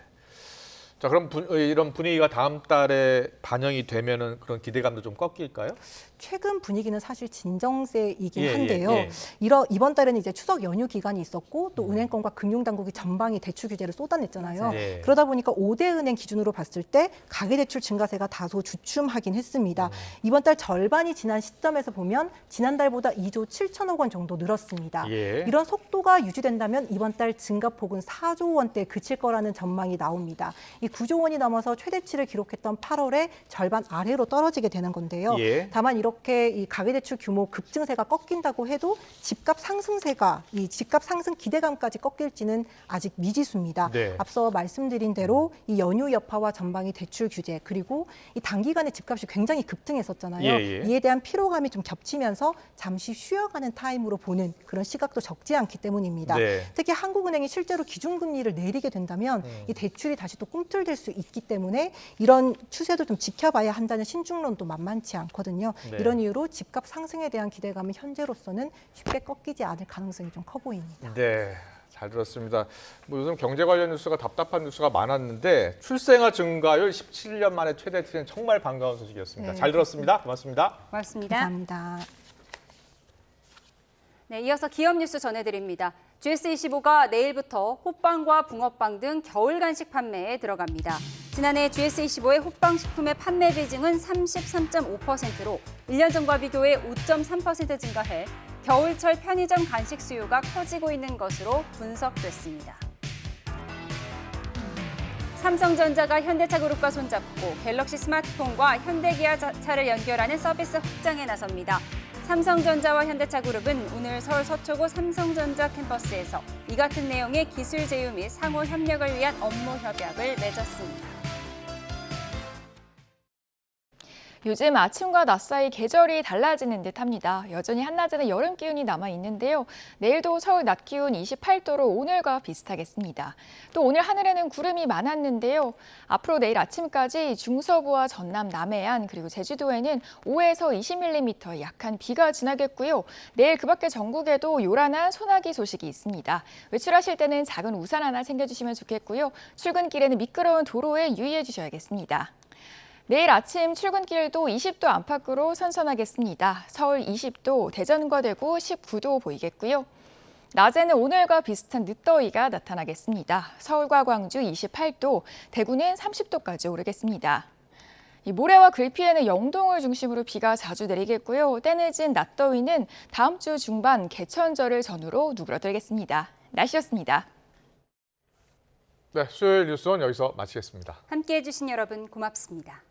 A: 자, 그럼 이런 분위기가 다음 달에 반영이 되면은 그런 기대감도 좀 꺾일까요?
H: 최근 분위기는 사실 진정세이긴
A: 예,
H: 한데요.
A: 예.
H: 이번 달에는 이제 추석 연휴 기간이 있었고 또 은행권과 금융당국이 전방위 대출 규제를 쏟아냈잖아요.
A: 네.
H: 그러다 보니까 5대 은행 기준으로 봤을 때 가계대출 증가세가 다소 주춤하긴 했습니다. 이번 달 절반이 지난 시점에서 보면 지난달보다 2조 7천억 원 정도 늘었습니다.
A: 예.
H: 이런 속도가 유지된다면 이번 달 증가폭은 4조 원대에 그칠 거라는 전망이 나옵니다. 이 9조 원이 넘어서 최대치를 기록했던 8월에 절반 아래로 떨어지게 되는 건데요.
A: 예.
H: 다만 이렇게 이 가계대출 규모 급증세가 꺾인다고 해도 집값 상승세가 이 집값 상승 기대감까지 꺾일지는 아직 미지수입니다.
A: 네.
H: 앞서 말씀드린 대로 이 연휴 여파와 전방위 대출 규제 그리고 이 단기간에 집값이 굉장히 급등했었잖아요.
A: 예.
H: 이에 대한 피로감이 좀 겹치면서 잠시 쉬어가는 타임으로 보는 그런 시각도 적지 않기 때문입니다.
A: 네.
H: 특히 한국은행이 실제로 기준금리를 내리게 된다면 이 대출이 다시 또 꿈틀댈 수 있기 때문에 이런 추세도 좀 지켜봐야 한다는 신중론도 만만치 않거든요.
A: 네.
H: 이런 이유로 집값 상승에 대한 기대감은 현재로서는 쉽게 꺾이지 않을 가능성이 좀 커 보입니다.
A: 네. 잘 들었습니다. 요즘 경제 관련 뉴스가 답답한 뉴스가 많았는데 출생아 증가율 17년 만에 최대치는 정말 반가운 소식이었습니다.
H: 네,
A: 잘 들었습니다. 고맙습니다.
E: 고맙습니다.
H: 감사합니다.
E: 네, 이어서 기업 뉴스 전해드립니다. GS25가 내일부터 호빵과 붕어빵 등 겨울 간식 판매에 들어갑니다. 지난해 GS25의 호빵 식품의 판매 비중은 33.5%로 1년 전과 비교해 5.3% 증가해 겨울철 편의점 간식 수요가 커지고 있는 것으로 분석됐습니다. 삼성전자가 현대차그룹과 손잡고 갤럭시 스마트폰과 현대기아차를 연결하는 서비스 확장에 나섭니다. 삼성전자와 현대차그룹은 오늘 서울 서초구 삼성전자 캠퍼스에서 이 같은 내용의 기술 제휴 및 상호 협력을 위한 업무 협약을 맺었습니다.
O: 요즘 아침과 낮 사이 계절이 달라지는 듯합니다. 여전히 한낮에는 여름 기운이 남아 있는데요. 내일도 서울 낮 기온 28도로 오늘과 비슷하겠습니다. 또 오늘 하늘에는 구름이 많았는데요. 앞으로 내일 아침까지 중서부와 전남 남해안 그리고 제주도에는 5에서 20mm 약한 비가 지나겠고요. 내일 그 밖에 전국에도 요란한 소나기 소식이 있습니다. 외출하실 때는 작은 우산 하나 챙겨주시면 좋겠고요. 출근길에는 미끄러운 도로에 유의해 주셔야겠습니다. 내일 아침 출근길도 20도 안팎으로 선선하겠습니다. 서울 20도, 대전과 대구 19도 보이겠고요. 낮에는 오늘과 비슷한 늦더위가 나타나겠습니다. 서울과 광주 28도, 대구는 30도까지 오르겠습니다. 모레와 글피에는 영동을 중심으로 비가 자주 내리겠고요. 때늦은 낮더위는 다음 주 중반 개천절을 전후로 누그러들겠습니다. 날씨였습니다.
A: 네, 수요일 뉴스원 여기서 마치겠습니다.
E: 함께해 주신 여러분 고맙습니다.